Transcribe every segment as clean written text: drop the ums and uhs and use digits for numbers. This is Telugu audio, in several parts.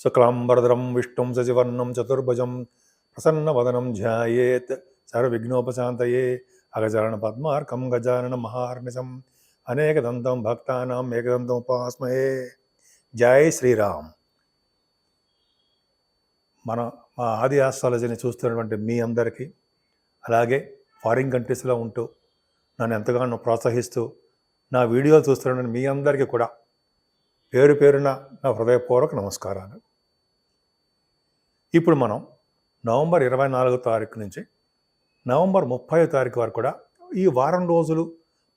శుక్లాంబరధరం విష్ణుం శశివర్ణం చతుర్భుజం ప్రసన్నవదనం ధ్యాయేత్ సర్వవిఘ్నోపశాంతయే అగజానన పద్మార్కం గజానన మహార్నిశం అనేకదంతం భక్తానాం ఏకదంతం ఉపాస్మహే. జై శ్రీరామ్. మా ఆది ఆస్ట్రాలజీని చూస్తున్నటువంటి మీ అందరికీ, అలాగే ఫారిన్ కంట్రీస్లో ఉంటూ నన్ను ఎంతగానో ప్రోత్సహిస్తూ నా వీడియోలు చూస్తున్న మీ అందరికీ కూడా పేరు పేరున నా హృదయపూర్వక నమస్కారాలు. ఇప్పుడు మనం నవంబర్ 24వ తారీఖు నుంచి నవంబర్ 30వ తారీఖు వరకు కూడా ఈ వారం రోజులు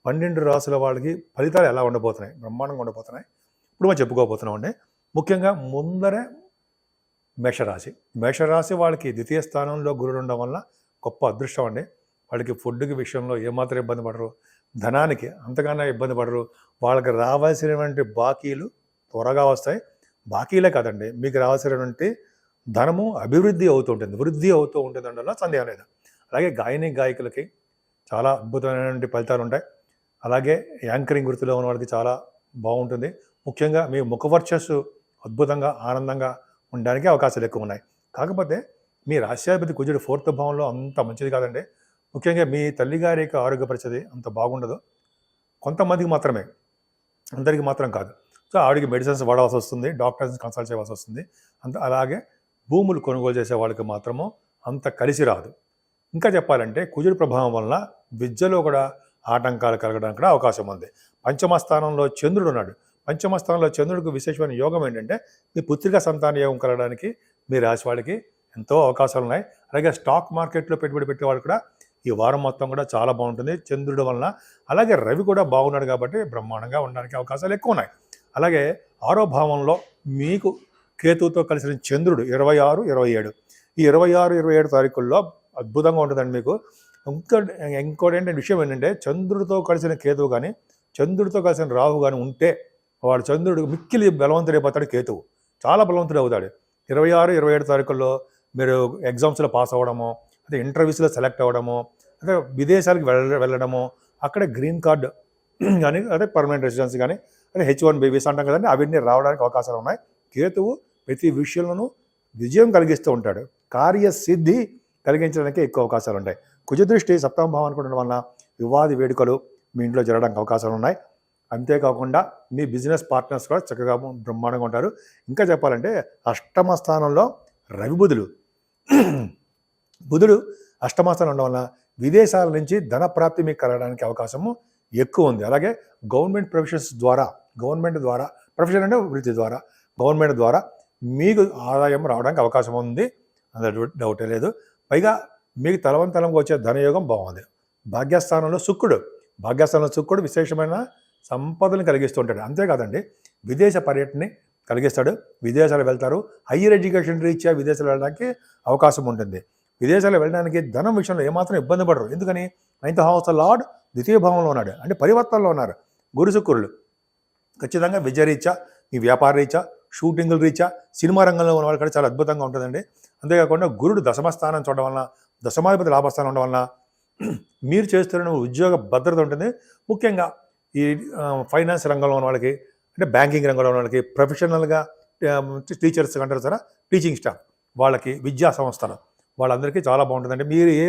12 రాసుల వాళ్ళకి ఫలితాలు ఎలా ఉండబోతున్నాయి, బ్రహ్మాండంగా ఉండబోతున్నాయి. ఇప్పుడు మనం చెప్పుకోబోతున్నాం అండి. ముఖ్యంగా ముందరే మేషరాశి వాళ్ళకి ద్వితీయ స్థానంలో గురుడు ఉండడం వల్ల గొప్ప అదృష్టం అండి. వాళ్ళకి ఫుడ్కి విషయంలో ఏమాత్రం ఇబ్బంది పడరు, ధనానికి అంతగానో ఇబ్బంది పడరు. వాళ్ళకి రావాల్సినటువంటి బాకీలు త్వరగా వస్తాయి. బాకీలే కాదండి, మీకు రావాల్సినటువంటి ధనము అభివృద్ధి అవుతూ ఉంటుంది, వృద్ధి అవుతూ ఉంటుంది అనడంలో సందేహం లేదు. అలాగే గాయకులకి చాలా అద్భుతమైనటువంటి ఫలితాలు ఉంటాయి. అలాగే యాంకరింగ్ వృత్తిలో ఉన్న వాళ్ళకి చాలా బాగుంటుంది. ముఖ్యంగా మీ ముఖవర్చస్సు అద్భుతంగా ఆనందంగా ఉండడానికి అవకాశాలు ఎక్కువ ఉన్నాయి. కాకపోతే మీ రాశ్యాధిపతి కుజుడు 4th భావంలో అంత మంచిది కాదండి. ముఖ్యంగా మీ తల్లిగారి యొక్క ఆరోగ్య పరిస్థితి అంత బాగుండదు. కొంతమందికి మాత్రమే, అందరికీ మాత్రం కాదు. సో ఆవిడకి మెడిసిన్స్ వాడాల్సి వస్తుంది, డాక్టర్స్ని కన్సల్ట్ చేయవలసి వస్తుంది. అలాగే భూములు కొనుగోలు చేసే వాళ్ళకి మాత్రము అంత కలిసి రాదు. ఇంకా చెప్పాలంటే కుజుడి ప్రభావం వలన విద్యలో కూడా ఆటంకాలు కలగడానికి కూడా అవకాశం ఉంది. పంచమ స్థానంలో చంద్రుడు ఉన్నాడు. పంచమ స్థానంలో చంద్రుడికి విశేషమైన యోగం ఏంటంటే మీ పుత్రిక సంతాన యోగం కలగడానికి మీ రాశి వాళ్ళకి ఎంతో అవకాశాలు ఉన్నాయి. అలాగే స్టాక్ మార్కెట్లో పెట్టుబడి పెట్టే వాళ్ళు కూడా ఈ వారం మొత్తం కూడా చాలా బాగుంటుంది చంద్రుడి వలన. అలాగే రవి కూడా బాగున్నాడు కాబట్టి బ్రహ్మాండంగా ఉండడానికి అవకాశాలు ఎక్కువ ఉన్నాయి. అలాగే 6వ భావంలో మీకు కేతువుతో కలిసిన చంద్రుడు 26, 27 ఈ 26, 27 తారీఖుల్లో అద్భుతంగా ఉంటుందండి మీకు. ఇంకోటి ఏంటంటే విషయం ఏంటంటే చంద్రుడితో కలిసిన కేతువు కానీ చంద్రుడితో కలిసిన రాహు కానీ ఉంటే వాడు చంద్రుడు మిక్కిలి బలవంతుడైపోతాడు. కేతువు చాలా బలవంతుడు అవుతాడు. 26, 27 తారీఖుల్లో మీరు ఎగ్జామ్స్లో పాస్ అవ్వడము, అదే ఇంటర్వ్యూస్లో సెలెక్ట్ అవ్వడము, అదే విదేశాలకు వెళ్ళడము, అక్కడ గ్రీన్ కార్డు కానీ అదే పర్మనెంట్ రెసిడెన్స్ కానీ అదే H1B వీసా అంటాం కదండి, అవన్నీ రావడానికి అవకాశాలు ఉన్నాయి. కేతువు ప్రతి విషయంలోనూ విజయం కలిగిస్తూ ఉంటాడు. కార్యసిద్ధి కలిగించడానికి ఎక్కువ అవకాశాలు ఉంటాయి. కుజదృష్టి 7వ భావానికి ఉండడం వలన వివాది వేడుకలు మీ ఇంట్లో జరగడానికి అవకాశాలు ఉన్నాయి. అంతేకాకుండా మీ బిజినెస్ పార్ట్నర్స్ కూడా చక్కగా బ్రహ్మాండంగా ఉంటారు. ఇంకా చెప్పాలంటే 8వ స్థానంలో రవి బుధుడు 8వ స్థానం ఉండడం వలన విదేశాల నుంచి ధన ప్రాప్తి మీకు కలగడానికి అవకాశము ఎక్కువ ఉంది. అలాగే గవర్నమెంట్ ద్వారా ప్రొఫెషన్ అంటే వృత్తి ద్వారా గవర్నమెంట్ ద్వారా మీకు ఆదాయం రావడానికి అవకాశం ఉంది, అందులో డౌటే లేదు. పైగా మీకు తలవంతలంగా వచ్చే ధనయోగం బాగుంది. భాగ్యస్థానంలో శుక్రుడు విశేషమైన సంపదను కలిగిస్తూ ఉంటాడు. అంతేకాదండి విదేశ పర్యటనని కలిగిస్తాడు. విదేశాలు వెళ్తారు. హయ్యర్ ఎడ్యుకేషన్ రీత్యా విదేశాలు వెళ్ళడానికి అవకాశం ఉంటుంది. విదేశాలు వెళ్ళడానికి ధనం విషయంలో ఏమాత్రం ఇబ్బంది పడరు. ఎందుకని 9th హౌస్ లార్డ్ ద్వితీయ భావంలో ఉన్నాడు, అంటే పరివర్తనలో ఉన్నారు గురు శుక్రులు. ఖచ్చితంగా విద్య రీత్యా, మీ వ్యాపార రీత్యా, షూటింగుల రీత్యా, సినిమా రంగంలో ఉన్న వాళ్ళు కూడా చాలా అద్భుతంగా ఉంటుందండి. అంతేకాకుండా గురుడు దశమస్థానం చూడడం వలన, దశమాధిపతి లాభస్థానం ఉండడం వలన మీరు చేస్తున్న ఉద్యోగ భద్రత ఉంటుంది. ముఖ్యంగా ఈ ఫైనాన్స్ రంగంలో ఉన్న వాళ్ళకి, అంటే బ్యాంకింగ్ రంగంలో ఉన్న వాళ్ళకి, ప్రొఫెషనల్గా టీచర్స్ అంటారు సార్, టీచింగ్ స్టాఫ్ వాళ్ళకి, విద్యా సంస్థలు వాళ్ళందరికీ చాలా బాగుంటుందండి. మీరు ఏ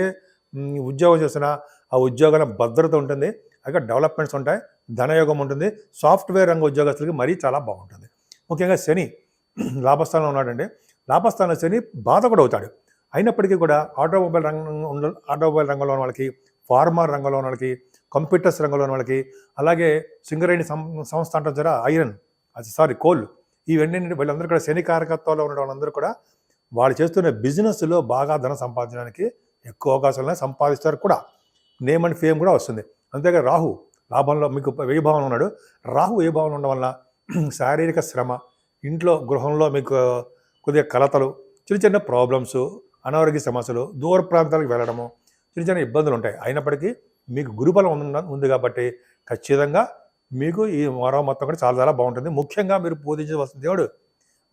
ఉద్యోగం చేసినా ఆ ఉద్యోగాల భద్రత ఉంటుంది, అలాగే డెవలప్మెంట్స్ ఉంటాయి, ధనయోగం ఉంటుంది. సాఫ్ట్వేర్ రంగ ఉద్యోగస్తులకి మరీ చాలా బాగుంటుంది. ముఖ్యంగా శని లాభస్థానంలో ఉన్నాడండి. లాభస్థానంలో శని బాధకుడు అవుతాడు. అయినప్పటికీ కూడా ఆటోమొబైల్ రంగంలో ఉన్న వాళ్ళకి, ఫార్మర్ రంగంలో ఉన్న వాళ్ళకి, కంప్యూటర్స్ రంగంలో ఉన్న వాళ్ళకి, అలాగే సింగరేణి సంస్థ అంటారు సార్, కోల్, ఇవన్నీ వీళ్ళందరూ కూడా శని కారకత్వంలో ఉన్న వాళ్ళందరూ కూడా వాళ్ళు చేస్తున్న బిజినెస్లో బాగా ధనం సంపాదించడానికి ఎక్కువ అవకాశాలను సంపాదిస్తారు కూడా. నేమ్ అండ్ ఫేమ్ కూడా వస్తుంది. అంతేగా రాహు లాభంలో మీకు ఏ భావంలో ఉన్నాడు. రాహు ఏ భావంలో ఉండడం వల్ల శారీరక శ్రమ, ఇంట్లో గృహంలో మీకు కొద్దిగా కలతలు, చిన్న ప్రాబ్లమ్స్, అనారోగ్య సమస్యలు, దూర ప్రాంతాలకు వెళ్ళడము, చిన్న ఇబ్బందులు ఉంటాయి. అయినప్పటికీ మీకు గురుబలం ఉంది కాబట్టి ఖచ్చితంగా మీకు ఈ వారం మొత్తం కూడా చాలా బాగుంటుంది. ముఖ్యంగా మీరు పూజించవలసిన దేవుడు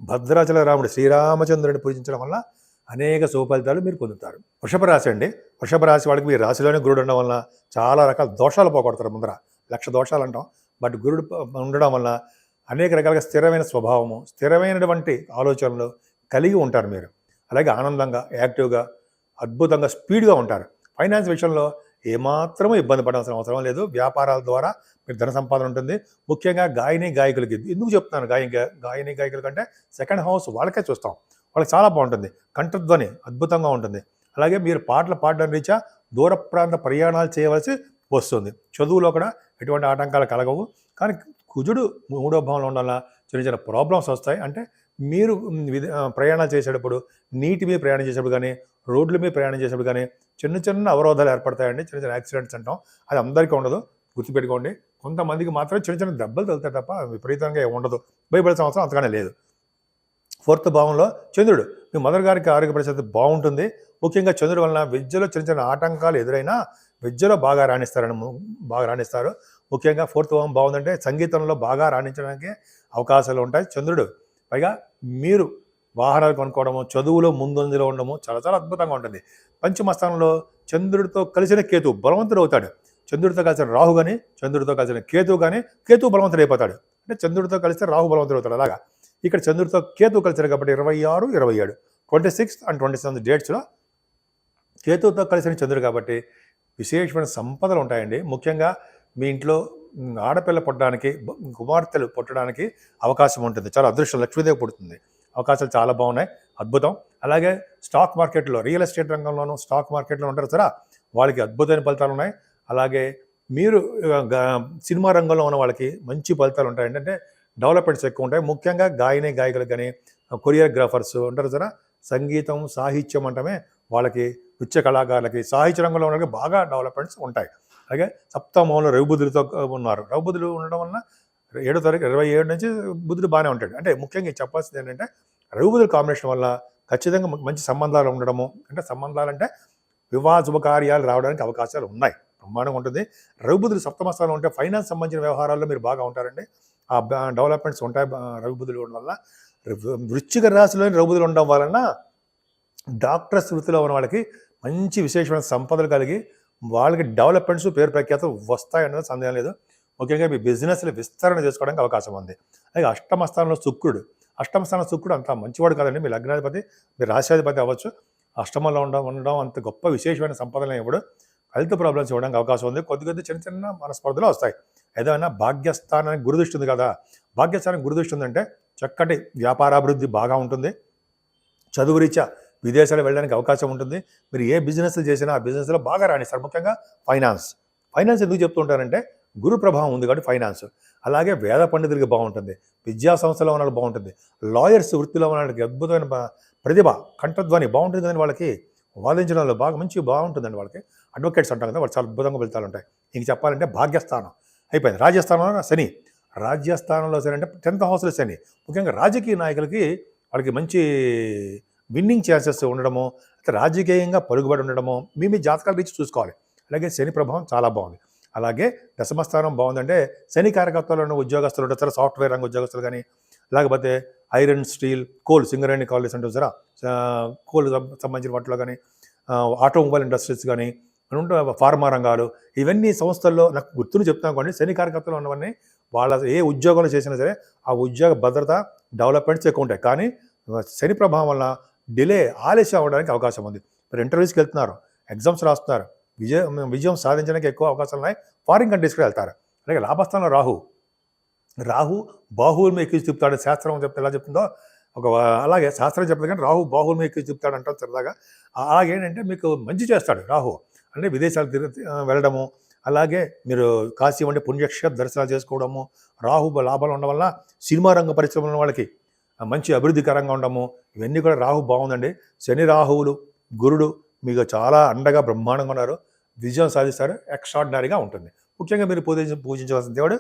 భద్రాచల రాముడు శ్రీరామచంద్రుడిని పూజించడం వల్ల అనేక శుభఫలితాలు మీరు పొందుతారు. వృషభ రాశి అండి. వృషభ రాశి వాళ్ళకి మీ రాశిలోనే గురుడు ఉండడం వలన చాలా రకాల దోషాలు పోగొడతారు. ముందర 1,00,000 దోషాలు అంటాం, బట్ గురుడు ఉండడం వలన అనేక రకాలుగా స్థిరమైన స్వభావము, స్థిరమైనటువంటి ఆలోచనలు కలిగి ఉంటారు మీరు. అలాగే ఆనందంగా, యాక్టివ్గా, అద్భుతంగా, స్పీడ్గా ఉంటారు. ఫైనాన్స్ విషయంలో ఏమాత్రమూ ఇబ్బంది పడాల్సిన అవసరం లేదు. వ్యాపారాల ద్వారా మీకు ధన సంపాదన ఉంటుంది. ముఖ్యంగా గాయని గాయకులకి ఎందుకు చెప్తున్నాను, గాయని గాయకుల కంటే సెకండ్ హౌస్ వాళ్ళకే చూస్తాం. వాళ్ళకి చాలా బాగుంటుంది. కంఠధ్వని అద్భుతంగా ఉంటుంది. అలాగే మీరు పాటలు పాడడం రీత్యా దూర ప్రాంత ప్రయాణాలు చేయవలసి వస్తుంది. చదువులో కూడా ఎటువంటి ఆటంకాలు కలగవు. కానీ కుజుడు 3వ భావంలో ఉండాల చిన్న చిన్న ప్రాబ్లమ్స్ వస్తాయి. అంటే మీరు ప్రయాణాలు చేసేటప్పుడు, నీటి మీద ప్రయాణం చేసేటప్పుడు కానీ, రోడ్ల మీద ప్రయాణం చేసేటప్పుడు కానీ చిన్న చిన్న అవరోధాలు ఏర్పడతాయండి. చిన్న చిన్న యాక్సిడెంట్స్ అంటాం. అది అందరికీ ఉండదు, గుర్తుపెట్టుకోండి. కొంతమందికి మాత్రం చిన్న చిన్న దెబ్బలు తగులుతాయి తప్ప విపరీతంగా ఉండదు. భయపడాల్సిన అవసరం అంతగానే లేదు. 4th భావంలో చంద్రుడు, మీ మదర్ గారికి ఆరోగ్య పరిస్థితి బాగుంటుంది. ముఖ్యంగా చంద్రుడి వలన విద్యలో చిన్న చిన్న ఆటంకాలు ఎదురైనా విద్యలో బాగా రాణిస్తారు. ముఖ్యంగా 4th భావం బాగుందంటే సంగీతంలో బాగా రాణించడానికి అవకాశాలు ఉంటాయి. చంద్రుడు పైగా మీరు వాహనాలు కొనుక్కోవడము, చదువులో ముందంజలో ఉండడము చాలా చాలా అద్భుతంగా ఉంటుంది. పంచమ స్థానంలో చంద్రుడితో కలిసిన కేతు బలవంతుడు అవుతాడు. చంద్రుడితో కలిసిన రాహు కానీ, చంద్రుడితో కలిసిన కేతు కానీ, కేతు బలవంతుడు అయిపోతాడు. అంటే చంద్రుడితో కలిస్తే రాహు బలవంతుడు అవుతాడు. అలాగా ఇక్కడ చంద్రుడితో కేతు కలిసారు కాబట్టి 26, 27, 26 and 27 డేట్స్లో కేతువుతో కలిసిన చంద్రుడు కాబట్టి విశేషమైన సంపదలు ఉంటాయండి. ముఖ్యంగా మీ ఇంట్లో ఆడపిల్ల పుట్టడానికి, కుమార్తెలు పుట్టడానికి అవకాశం ఉంటుంది. చాలా అదృష్టం, లక్ష్మీదేవి పుడుతుంది. అవకాశాలు చాలా బాగున్నాయి, అద్భుతం. అలాగే స్టాక్ మార్కెట్లో, రియల్ ఎస్టేట్ రంగంలోనూ స్టాక్ మార్కెట్లో ఉంటారు సరే, వాళ్ళకి అద్భుతమైన ఫలితాలు ఉన్నాయి. అలాగే మీరు సినిమా రంగంలో ఉన్న వాళ్ళకి మంచి ఫలితాలు ఉంటాయి. ఏంటంటే డెవలప్మెంట్స్ ఎక్కువ ఉంటాయి. ముఖ్యంగా గాయకులకు కానీ, కొరియోగ్రాఫర్స్ ఉంటారు సరే, సంగీతం, సాహిత్యం అంటమే వాళ్ళకి, నృత్య కళాకారులకి, సాహిత్య రంగంలో ఉన్న బాగా డెవలప్మెంట్స్ ఉంటాయి. అలాగే సప్తమంలో రవిబుధులతో ఉన్నారు. రవిబుధులు ఉండడం వలన 7వ తారీఖు 27 నుంచి బుధుడు బాగానే ఉంటాడు. అంటే ముఖ్యంగా చెప్పాల్సింది ఏంటంటే రవిబుధుల కాంబినేషన్ వల్ల ఖచ్చితంగా మంచి సంబంధాలు ఉండడము, అంటే సంబంధాలు అంటే వివాహ శుభకార్యాలు రావడానికి అవకాశాలు ఉన్నాయి. బ్రహ్మాండంగా ఉంటుంది. రవిబుధులు సప్తమ స్థానంలో ఉంటే ఫైనాన్స్ సంబంధించిన వ్యవహారాల్లో మీరు బాగా ఉంటారండి. ఆ డెవలప్మెంట్స్ ఉంటాయి రవిబుధులు ఉండడం వల్ల. వృశ్చిక రాశిలోని రవిబుధులు ఉండడం వలన డాక్టర్స్ వృత్తిలో ఉన్న వాళ్ళకి మంచి విశేషమైన సంపదలు కలిగి వాళ్ళకి డెవలప్మెంట్స్, పేరు ప్రఖ్యాతులు వస్తాయన్నది సందేహం లేదు. ముఖ్యంగా మీ బిజినెస్లు విస్తరణ చేసుకోవడానికి అవకాశం ఉంది. అలాగే అష్టమ స్థానంలో శుక్రుడు అంత మంచివాడు కాదండి. మీ లగ్నాధిపతి, మీ రాశ్యాధిపతి అవ్వచ్చు. అష్టమంలో ఉండడం అంత గొప్ప విశేషమైన సంపదలను ఇవ్వడు. హెల్త్ ప్రాబ్లమ్స్ ఇవ్వడానికి అవకాశం ఉంది. కొద్ది చిన్న చిన్న మనస్పర్ధలు వస్తాయి. ఏదైనా భాగ్యస్థానానికి గురుదృష్టి ఉంది కదా, భాగ్యస్థానానికి గురుదృష్టి ఉందంటే చక్కటి వ్యాపారాభివృద్ధి బాగా ఉంటుంది. చదువు రీత్యా విదేశాలు వెళ్ళడానికి అవకాశం ఉంటుంది. మీరు ఏ బిజినెస్లు చేసినా ఆ బిజినెస్లో బాగా రాణిస్తారు. ముఖ్యంగా ఫైనాన్స్ ఎందుకు చెప్తూ ఉంటారంటే గురు ప్రభావం ఉంది కాబట్టి ఫైనాన్స్. అలాగే వేద పండితులకి బాగుంటుంది. విద్యా సంస్థలో ఉన్న వాళ్ళకి బాగుంటుంది. లాయర్స్ వృత్తిలో ఉన్న వాళ్ళకి అద్భుతమైన ప్రతిభ, కంఠధ్వని బాగుంటుంది కానీ వాళ్ళకి వాదించడంలో బాగుంటుందండి వాళ్ళకి. అడ్వకేట్స్ అంటాం కదా, వాళ్ళు చాలా అద్భుతంగా ఫలితాలు ఉంటాయి. ఇంక చెప్పాలంటే భాగ్యస్థానం అయిపోయింది. రాజ్యస్థానంలో శని అంటే 10th హౌస్లో శని. ముఖ్యంగా రాజకీయ నాయకులకి వాళ్ళకి మంచి విన్నింగ్ ఛాన్సెస్ ఉండడము, రాజకీయంగా పలుకుబడి ఉండడము మీ జాతకాలు రీచి చూసుకోవాలి. అలాగే శని ప్రభావం చాలా బాగుంది. అలాగే దశమస్థానం బాగుందంటే శని కారకత్వాలు ఉన్న ఉద్యోగస్తులు ఉంటారు. సాఫ్ట్వేర్ రంగ ఉద్యోగస్తులు కానీ, లేకపోతే iron, steel, coal, Singareni college అంటారు సరే, కోల్ సంబంధించిన వాటిలో కానీ, ఆటోమొబైల్ ఇండస్ట్రీస్ కానీ ఫార్మా రంగాలు, ఇవన్నీ సంస్థల్లో నాకు గుర్తులు చెప్తాను కొన్ని శని కారకత్వాలు ఉన్నవన్నీ వాళ్ళ ఏ ఉద్యోగంలో చేసినా సరే ఆ ఉద్యోగ భద్రత, డెవలప్మెంట్స్ ఎక్కువ ఉంటాయి. కానీ శని ప్రభావం వల్ల ఆలస్యం అవ్వడానికి అవకాశం ఉంది. మీరు ఇంటర్వ్యూస్కి వెళ్తున్నారు, ఎగ్జామ్స్ రాస్తున్నారు, విజయం సాధించడానికి ఎక్కువ అవకాశాలు ఉన్నాయి. ఫారిన్ కంట్రీస్కి వెళ్తారు. అలాగే లాభస్థానంలో రాహు బాహువులు ఎక్కి చెప్తాడు. శాస్త్రం చెప్తే ఎలా చెప్తుందో అలాగే శాస్త్రం చెప్తుంది కానీ రాహు బాహువులు ఎక్కి చెప్తాడు అంటారు సరదాగా. అలాగేంటంటే మీకు మంచి చేస్తాడు రాహు. అంటే విదేశాలకు వెళ్ళడము, అలాగే మీరు కాశీ వంటి పుణ్యక్షేత్ర దర్శనాలు చేసుకోవడము, రాహు లాభాలు ఉండడం వల్ల సినిమా రంగ పరిశ్రమల ఉన్న వాళ్ళకి మంచి అభివృద్ధికరంగా ఉండడము, ఇవన్నీ కూడా రాహు బాగుందండి. శని రాహువులు గురుడు మీకు చాలా అండగా బ్రహ్మాండంగా ఉన్నారు. విజయం సాధిస్తారు. ఎక్స్ట్రాడినరీగా ఉంటుంది. ముఖ్యంగా మీరు పూజించవలసిన దేవుడు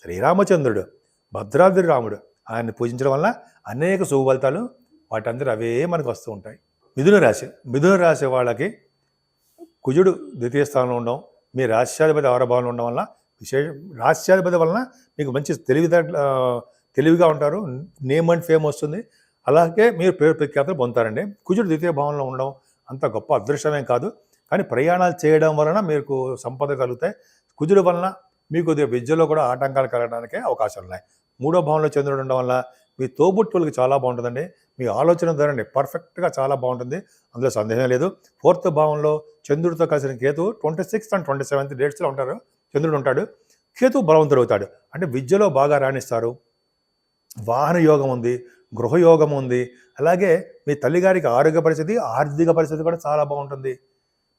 శ్రీరామచంద్రుడు, భద్రాద్రి రాముడు. ఆయన్ని పూజించడం వల్ల అనేక శుభ ఫలితాలు వాటందరూ అవే మనకు వస్తూ ఉంటాయి. మిథున రాశి వాళ్ళకి కుజుడు ద్వితీయ స్థానంలో ఉండడం, మీ రాశ్యాధిపతి ఆరభావంలో ఉండడం వల్ల రాశ్యాధిపతి వలన మీకు మంచి తెలివిగా ఉంటారు. నేమ్ అండ్ ఫేమ్ వస్తుంది. అలాగే మీరు పేరు ప్రఖ్యాతలు పొందుతారండి. కుజుడు ద్వితీయ భావంలో ఉండడం అంత గొప్ప అదృష్టమేం కాదు, కానీ ప్రయాణాలు చేయడం వలన మీకు సంపద కలుగుతాయి. కుజుడు వలన మీకు విద్యలో కూడా ఆటంకాలు కలగడానికే అవకాశాలు ఉన్నాయి. మూడో భావంలో చంద్రుడు ఉండడం వల్ల మీ తోబుట్టువులకి చాలా బాగుంటుందండి. మీ ఆలోచన ధోరణి పర్ఫెక్ట్గా చాలా బాగుంటుంది, అందులో సందేహం లేదు. ఫోర్త్ భావంలో చంద్రుడితో కలిసిన కేతు 26th and 27th డేట్స్లో ఉంటారు, చంద్రుడు ఉంటాడు. కేతు బలవంతుడు అవుతాడు, అంటే విద్యలో బాగా రాణిస్తారు. వాహన యోగం ఉంది, గృహయోగం ఉంది. అలాగే మీ తల్లిగారికి ఆరోగ్య పరిస్థితి, ఆర్థిక పరిస్థితి కూడా చాలా బాగుంటుంది.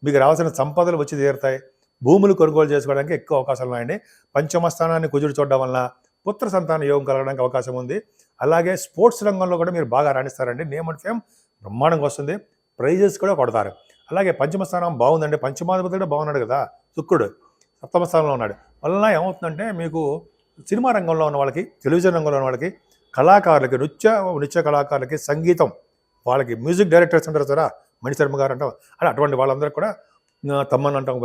మీకు రావాల్సిన సంపదలు వచ్చి తీరుతాయి. భూములు కొనుగోలు చేసుకోవడానికి ఎక్కువ అవకాశాలు ఉన్నాయండి. పంచమ స్థానాన్ని కుజుడు చూడడం వల్ల పుత్ర సంతాన యోగం కలగడానికి అవకాశం ఉంది. అలాగే స్పోర్ట్స్ రంగంలో కూడా మీరు బాగా రాణిస్తారండి. నేమ్ అండ్ ఫేమ్ బ్రహ్మాండంగా వస్తుంది, ప్రైజెస్ కూడా కొడతారు. అలాగే పంచమ స్థానం బాగుందండి, పంచమాధిపతి కూడా బాగున్నాడు కదా శుక్రుడు, సప్తమ స్థానంలో ఉన్నాడు. వలన ఏమవుతుందంటే మీకు సినిమా రంగంలో ఉన్న వాళ్ళకి, టెలివిజన్ రంగంలో ఉన్న వాళ్ళకి, కళాకారులకి, నృత్య కళాకారులకి, సంగీతం వాళ్ళకి, మ్యూజిక్ డైరెక్టర్స్ అంటారు కదా, మణిశర్మ గారు అంటాం, అని అటువంటి వాళ్ళందరూ కూడా తమ్మని అంటాం,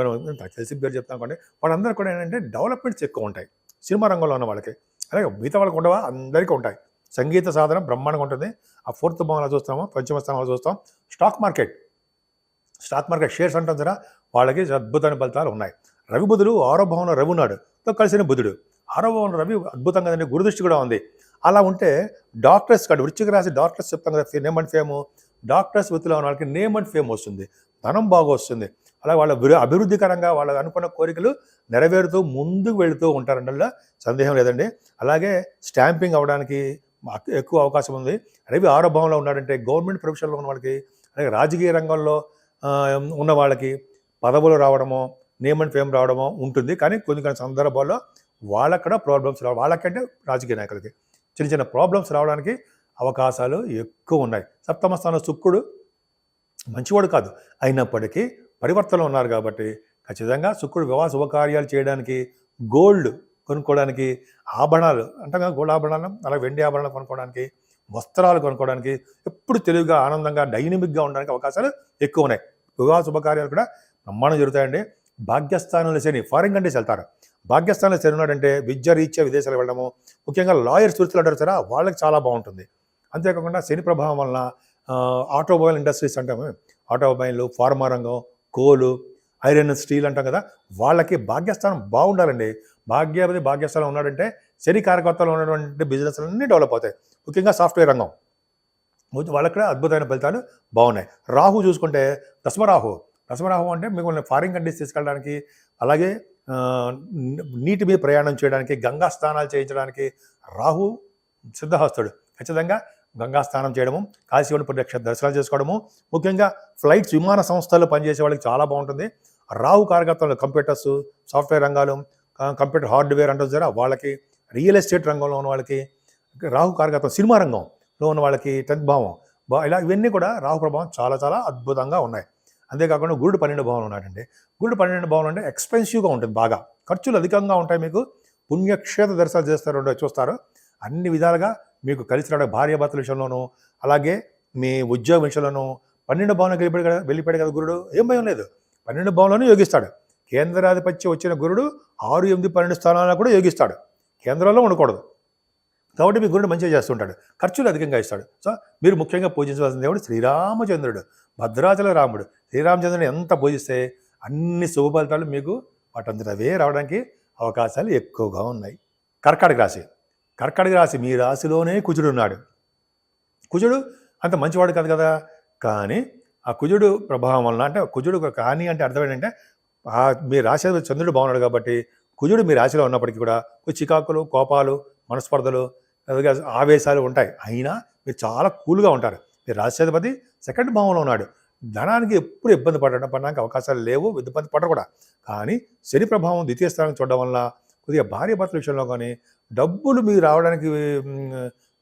తెలిసి పేరు చెప్తాం అనుకోండి, వాళ్ళందరూ కూడా ఏంటంటే డెవలప్మెంట్స్ ఎక్కువ ఉంటాయి సినిమా రంగంలో ఉన్న వాళ్ళకి. అలాగే మిగతా వాళ్ళకి ఉండవా, అందరికీ ఉంటాయి. సంగీత సాధన బ్రహ్మాండంగా ఉంటుంది. ఆ ఫోర్త్ భావంలో చూస్తాము, పంచమ స్థానంలో చూస్తాం. స్టాక్ మార్కెట్ షేర్స్ అంటాం కదా, వాళ్ళకి అద్భుతమైన ఫలితాలు ఉన్నాయి. రవి బుధుడు 6వ భావంలో రవి ఉన్నాడు, కలిసిన బుధుడు 6వ భావంలో రవి అద్భుతంగా కదండి, గురుదృష్టి కూడా ఉంది. అలా ఉంటే డాక్టర్స్ కాదు, వృశ్చిక రాశి డాక్టర్స్ చెప్తాం కదా, నేమ్ అండ్ ఫేమ్, డాక్టర్స్ వృత్తిలో ఉన్న వాళ్ళకి నేమ్ అండ్ ఫేమ్ వస్తుంది, ధనం బాగా వస్తుంది. అలా వాళ్ళ అభివృద్ధికరంగా వాళ్ళ అనుకున్న కోరికలు నెరవేరుతూ ముందుకు వెళుతూ ఉంటారంటే సందేహం లేదండి. అలాగే స్టాంపింగ్ అవ్వడానికి ఎక్కువ అవకాశం ఉంది. రవి 6వ భావంలో ఉన్నాడంటే గవర్నమెంట్ ప్రొఫెషన్లో ఉన్న వాళ్ళకి, అలాగే రాజకీయ రంగంలో ఉన్న వాళ్ళకి పదవులు రావడమో, నేమ్ అండ్ ఫేమ్ రావడమో ఉంటుంది. కానీ కొన్ని సందర్భాల్లో వాళ్ళకి కూడా ప్రాబ్లమ్స్ వాళ్ళకంటే రాజకీయ నాయకులకి చిన్న చిన్న ప్రాబ్లమ్స్ రావడానికి అవకాశాలు ఎక్కువ ఉన్నాయి. సప్తమ స్థానం శుక్రుడు మంచివాడు కాదు, అయినప్పటికీ పరివర్తనలో ఉన్నారు కాబట్టి ఖచ్చితంగా శుక్రుడు వివాహ శుభకార్యాలు చేయడానికి, గోల్డ్ కొనుక్కోవడానికి, ఆభరణాలు అంటాం కదా, గోల్డ్ ఆభరణాలు, అలాగే వెండి ఆభరణాలు కొనుక్కోవడానికి, వస్త్రాలు కొనుక్కోవడానికి, ఎప్పుడు తెలివిగా, ఆనందంగా, డైనమిక్గా ఉండడానికి అవకాశాలు ఎక్కువ ఉన్నాయి. వివాహ శుభకార్యాలు కూడా బ్రహ్మాండం జరుగుతాయండి. భాగ్యస్థానంలో శని, ఫారిన్ కంట్రీస్ వెళ్తారు. భాగ్యస్థానంలో శని ఉన్నాడంటే విద్య రీత్యా విదేశాలు వెళ్ళడము, ముఖ్యంగా లాయర్స్ వృత్తులు అంటారు సరే, వాళ్ళకి చాలా బాగుంటుంది. అంతేకాకుండా శని ప్రభావం వలన ఆటోమొబైల్ ఇండస్ట్రీస్ అంటాము, ఆటోమొబైల్, ఫార్మా రంగం, కోలు, ఐరన్, స్టీల్ అంటాం కదా, వాళ్ళకి భాగ్యస్థానం బాగుండాలండి. భాగ్యస్థానం ఉన్నాడంటే శని కారకత్వాలు ఉన్నటువంటి బిజినెస్ అన్నీ డెవలప్ అవుతాయి. ముఖ్యంగా సాఫ్ట్వేర్ రంగం వాళ్ళకి కూడా అద్భుతమైన ఫలితాలు బాగున్నాయి. రాహు చూసుకుంటే దశమరాహు అంటే మిమ్మల్ని ఫారిన్ కంట్రీస్ తీసుకెళ్ళడానికి, అలాగే నీటి మీద ప్రయాణం చేయడానికి, గంగా స్నానాలు చేయించడానికి రాహు సిద్ధహస్తుడు. ఖచ్చితంగా గంగా స్నానం చేయడము, కాశీవుని ప్రదక్షిణ దర్శనాలు చేసుకోవడము, ముఖ్యంగా ఫ్లైట్స్, విమాన సంస్థల్లో పనిచేసే వాళ్ళకి చాలా బాగుంటుంది. రాహు కారకత్వంలో కంప్యూటర్స్, సాఫ్ట్వేర్ రంగాలు, కంప్యూటర్ హార్డ్వేర్ అంటారు సరే వాళ్ళకి, రియల్ ఎస్టేట్ రంగంలో ఉన్న వాళ్ళకి రాహు కారకత్వం, సినిమా రంగంలో ఉన్న వాళ్ళకి 10th భావం ఇలా ఇవన్నీ కూడా రాహు ప్రభావం చాలా చాలా అద్భుతంగా ఉన్నాయి. అంతేకాకుండా గురుడు 12వ భావంలో ఉన్నాడండి. గురుడు 12వ భావంలో అంటే ఎక్స్పెన్సివ్గా ఉంటుంది, బాగా ఖర్చులు అధికంగా ఉంటాయి. మీకు పుణ్యక్షేత్ర దర్శనాలు చూస్తారు, అన్ని విధాలుగా మీకు కలిసి రావడం, భార్యాభర్తల విషయంలోనూ, అలాగే మీ ఉద్యోగ విషయంలోనూ. 12వ భావంలోకి వెళ్ళిపోయాడు కదా గురుడు, ఏం భయం లేదు, 12వ భావంలోనే యోగిస్తాడు. కేంద్రాధిపత్యం వచ్చిన గురుడు 6, 8, 12 స్థానాల్లో కూడా యోగిస్తాడు, కేంద్రంలో ఉండకూడదు. కాబట్టి మీ గురుడు మంచిగా చేస్తుంటాడు, ఖర్చులు అధికంగా ఇస్తాడు. సో మీరు ముఖ్యంగా పూజించవలసిన దేవుడు శ్రీరామచంద్రుడు, భద్రాచల రాముడు. శ్రీరామచంద్రుని ఎంత పూజిస్తే అన్ని శుభ ఫలితాలు మీకు వాటంతట అవే రావడానికి అవకాశాలు ఎక్కువగా ఉన్నాయి. కర్కాటక రాశి మీ రాశిలోనే కుజుడు ఉన్నాడు. కుజుడు అంత మంచివాడు కాదు కదా, కానీ ఆ కుజుడు ప్రభావం వలన, అంటే కుజుడు కానీ అంటే అర్థం ఏంటంటే మీ రాశి చంద్రుడు బాగున్నాడు కాబట్టి కుజుడు మీ రాశిలో ఉన్నప్పటికీ కూడా చికాకులు, కోపాలు, మనస్పర్ధలు, ఆవేశాలు ఉంటాయి. అయినా మీరు చాలా కూల్గా ఉంటారు. మీ రాశ్యాధిపతి 2nd భావంలో ఉన్నాడు. ధనానికి ఎప్పుడు ఇబ్బంది పడడానికి అవకాశాలు లేవు, ఇబ్బంది పడకూడదు. కానీ శని ప్రభావం 2వ స్థానం చూడడం వల్ల కొద్దిగా భార్యాభర్తల విషయంలో కానీ, డబ్బులు మీరు రావడానికి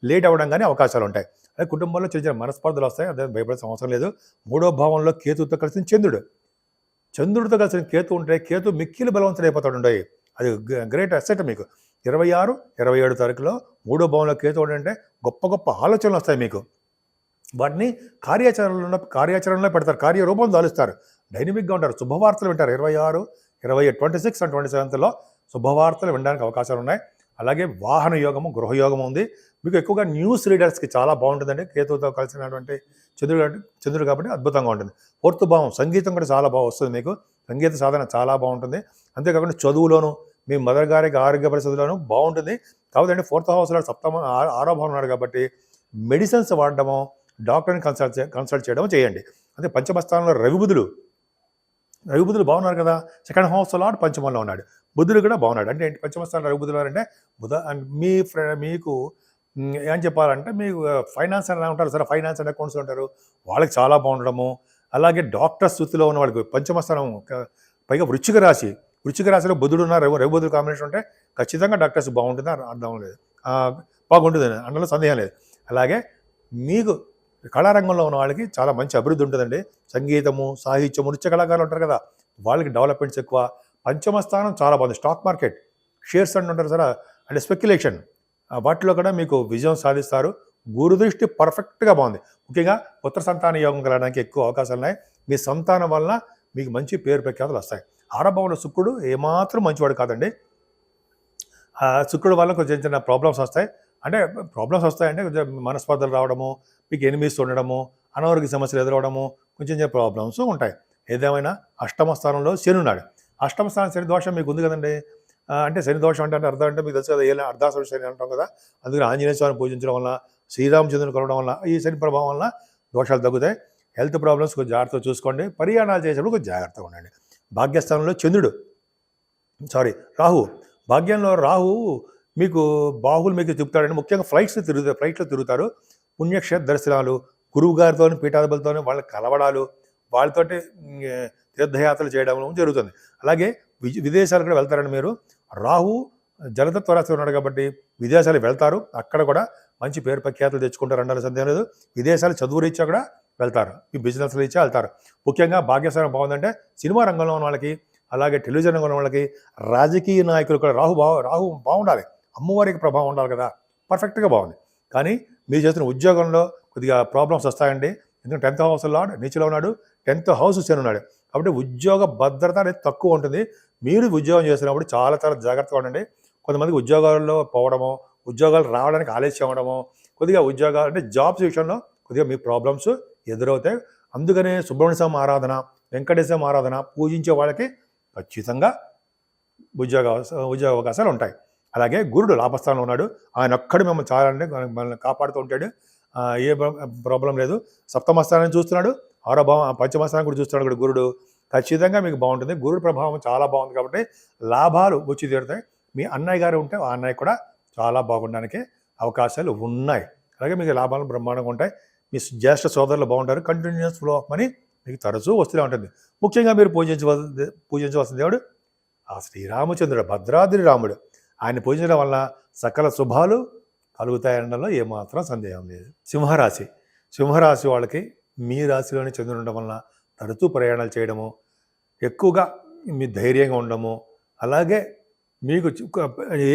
లేట్ అవ్వడం కానీ అవకాశాలు ఉంటాయి. అదే కుటుంబంలో చిన్న చిన్న మనస్పర్ధలు వస్తాయి, అదే భయపడాల్సిన అవసరం లేదు. 3వ భావంలో కేతుతో కలిసిన చంద్రుడితో కలిసిన కేతు ఉంటే కేతు మిక్కిలి బలవంతుడు అయిపోతాడు. అది గ్రేట్ అసెట్ మీకు. 26, 27 తారీఖులో 3వ భావంలో కేతు అంటే గొప్ప గొప్ప ఆలోచనలు వస్తాయి మీకు. వాటిని కార్యాచరణలో పెడతారు, కార్యరూపం దాలుస్తారు, డైనమిక్గా ఉంటారు, శుభవార్తలు వింటారు. 26, 27, 26 and 27లో శుభవార్తలు వినడానికి అవకాశాలు ఉన్నాయి. అలాగే వాహన యోగము, గృహయోగము ఉంది. మీకు ఎక్కువగా న్యూస్ రీడర్స్కి చాలా బాగుంటుందండి, కేతుతో కలిసినటువంటి చంద్రుడు కాబట్టి అద్భుతంగా ఉంటుంది. 4th భావం సంగీతం కూడా చాలా బాగా వస్తుంది మీకు, సంగీత సాధన చాలా బాగుంటుంది. అంతేకాకుండా చదువులోను, మీ మదర్ గారికి ఆరోగ్య పరిస్థితుల్లోనూ బాగుంటుంది. కాబట్టి అంటే 4th హౌస్లో ఆరో భావం ఉన్నాడు కాబట్టి మెడిసిన్స్ వాడడము, డాక్టర్ని కన్సల్ట్ చేయడం చేయండి. అంటే పంచమ స్థానంలో రవి బుధులు బాగున్నారు కదా. 2nd హౌస్లో పంచమంలో ఉన్నాడు. బుధుడు కూడా బాగున్నాడు. అంటే ఏంటి పంచమ స్థానంలో రవి బుధులు అంటే మీకు ఏం చెప్పాలంటే మీకు ఫైనాన్స్ అని ఉంటారు సరే, ఫైనాన్స్ అండ్ అకౌంట్స్ ఉంటారు, వాళ్ళకి చాలా బాగుండడము. అలాగే డాక్టర్ స్థితిలో ఉన్న వాళ్ళకి పంచమ స్థానం, పైగా వృశ్చిక రాశిలో బుధుడు ఉన్న రవి బుధుడు కాంబినేషన్ ఉంటే ఖచ్చితంగా డాక్టర్స్ బాగుంటుంది, అర్థం లేదు, బాగుంటుంది అందులో సందేహం లేదు. అలాగే మీకు కళారంగంలో ఉన్న వాళ్ళకి చాలా మంచి అభివృద్ధి ఉంటుందండి. సంగీతము, సాహిత్యము, నృత్య కళాకారులు ఉంటారు కదా, వాళ్ళకి డెవలప్మెంట్స్ ఎక్కువ. పంచమ స్థానం చాలా బాగుంది. స్టాక్ మార్కెట్, షేర్స్ అని ఉంటారు సరే, అంటే స్పెక్యులేషన్, వాటిలో కూడా మీకు విజయం సాధిస్తారు. గురు దృష్టి పర్ఫెక్ట్గా బాగుంది. ముఖ్యంగా పుత్ర సంతాన యోగం కలగడానికి ఎక్కువ అవకాశాలు ఉన్నాయి. మీ సంతానం వలన మీకు మంచి పేరు ప్రఖ్యాతులు వస్తాయి. ఆరంభంలో శుక్రుడు ఏమాత్రం మంచివాడు కాదండి. శుక్రుడు వల్ల కొంచెం చిన్న ప్రాబ్లమ్స్ వస్తాయి. అంటే కొంచెం మనస్పర్ధలు రావడము, మీకు ఎనిమిస్ ఉండడము, అనారోగ్య సమస్యలు ఎదురవడము, కొంచెం ప్రాబ్లమ్స్ ఉంటాయి. ఏదేమైనా అష్టమ స్థానంలో శని ఉన్నాడు. అష్టమ స్థానం శని దోషం మీకు ఉంది కదండి. అంటే శని దోషం అంటే అర్థం అంటే మీకు తెలుసు కదా, అర్ధాసుర శని అంటాం కదా. అందుకని ఆంజనేయ స్వామిని పూజించడం వల్ల, శ్రీరామచంద్రుని కలవడం వల్ల ఈ శని ప్రభావం వల్ల దోషాలు తగ్గుతాయి. హెల్త్ ప్రాబ్లమ్స్ కొంచెం జాగ్రత్తగా చూసుకోండి. పరిహారాలు చేసేప్పుడు కొంచెం జాగ్రత్తగా ఉండండి. భాగ్యస్థానంలో రాహు. భాగ్యంలో రాహు మీకు బాహువులు మీకు తిప్పుతాడండి. ముఖ్యంగా ఫ్లైట్లో తిరుగుతారు. పుణ్యక్షేత్ర దర్శనాలు, గురువు గారితో, పీఠాధిపతులతో వాళ్ళకి కలవడాలు, వాళ్ళతోటి తీర్థయాత్రలు చేయడం జరుగుతుంది. అలాగే విదేశాలు కూడా వెళ్తారండి మీరు. రాహు జలతత్వ రాశి ఉన్నాడు కాబట్టి విదేశాలు వెళ్తారు. అక్కడ కూడా మంచి పేరు ప్రఖ్యాతులు తెచ్చుకుంటారు, అన్నారు సందేహం లేదు. విదేశాలు చదువు రీత్యా కూడా వెళ్తారు, ఈ బిజినెస్ రీత్యా వెళ్తారు. ముఖ్యంగా భాగ్యస్థానం బాగుందంటే సినిమా రంగంలో ఉన్న వాళ్ళకి, అలాగే టెలివిజన్ రంగంలో ఉన్న వాళ్ళకి, రాజకీయ నాయకులు కూడా రాహు బాగుండాలి. అమ్మవారికి ప్రభావం ఉండాలి కదా, పర్ఫెక్ట్గా బాగుంది. కానీ మీరు చేస్తున్న ఉద్యోగంలో కొద్దిగా ప్రాబ్లమ్స్ వస్తాయండి. ఎందుకంటే 10th హౌస్లో నీచులో ఉన్నాడు, 10th హౌస్ శని ఉన్నాడు. కాబట్టి ఉద్యోగ భద్రత అనేది తక్కువ ఉంటుంది. మీరు ఉద్యోగం చేస్తున్నప్పుడు చాలా చాలా జాగ్రత్తగా ఉండండి. కొంతమందికి ఉద్యోగాల్లో పోవడము, ఉద్యోగాలు రావడానికి ఆలస్యం అవ్వడము, కొద్దిగా ఉద్యోగాలు అంటే జాబ్స్ విషయంలో కొద్దిగా మీ ప్రాబ్లమ్స్ ఎదురవుతాయి. అందుకనే సుబ్రహ్మణ్య స్వామి ఆరాధన, వెంకటేశ్వర ఆరాధన పూజించే వాళ్ళకి ఖచ్చితంగా ఉద్యోగ అవకాశాలు ఉంటాయి. అలాగే గురుడు లాభస్థానంలో ఉన్నాడు. ఆయన ఒక్కడు మిమ్మల్ని చాలా అంటే మనల్ని కాపాడుతూ ఉంటాడు. ఏ ప్రాబ్లం లేదు. సప్తమ స్థానాన్ని చూస్తున్నాడు, పంచమ స్థానం కూడా చూస్తున్నాడు కూడా గురుడు. ఖచ్చితంగా మీకు బాగుంటుంది. గురుడు ప్రభావం చాలా బాగుంది కాబట్టి లాభాలు వచ్చి తీరుతాయి. మీ అన్నయ్య గారు ఉంటే ఆ అన్నయ్య కూడా చాలా బాగుండడానికి అవకాశాలు ఉన్నాయి. అలాగే మీకు లాభాలు బ్రహ్మాండంగా ఉంటాయి. మీ జ్యేష్ఠ సోదరులు బాగుంటారు. కంటిన్యూస్ ఫ్లో ఆఫ్ మనీ మీకు తరచూ వస్తూనే ఉంటుంది. ముఖ్యంగా మీరు పూజించవలసిన దేవుడు ఆ శ్రీరామచంద్రుడు, భద్రాద్రి రాముడు. ఆయన పూజించడం వల్ల సకల శుభాలు కలుగుతాయనడంలో ఏమాత్రం సందేహం లేదు. సింహరాశి వాళ్ళకి మీ రాశిలోనే చంద్రుడు ఉండడం వలన తరచూ ప్రయాణాలు చేయడము, ఎక్కువగా మీ ధైర్యంగా ఉండడము, అలాగే మీకు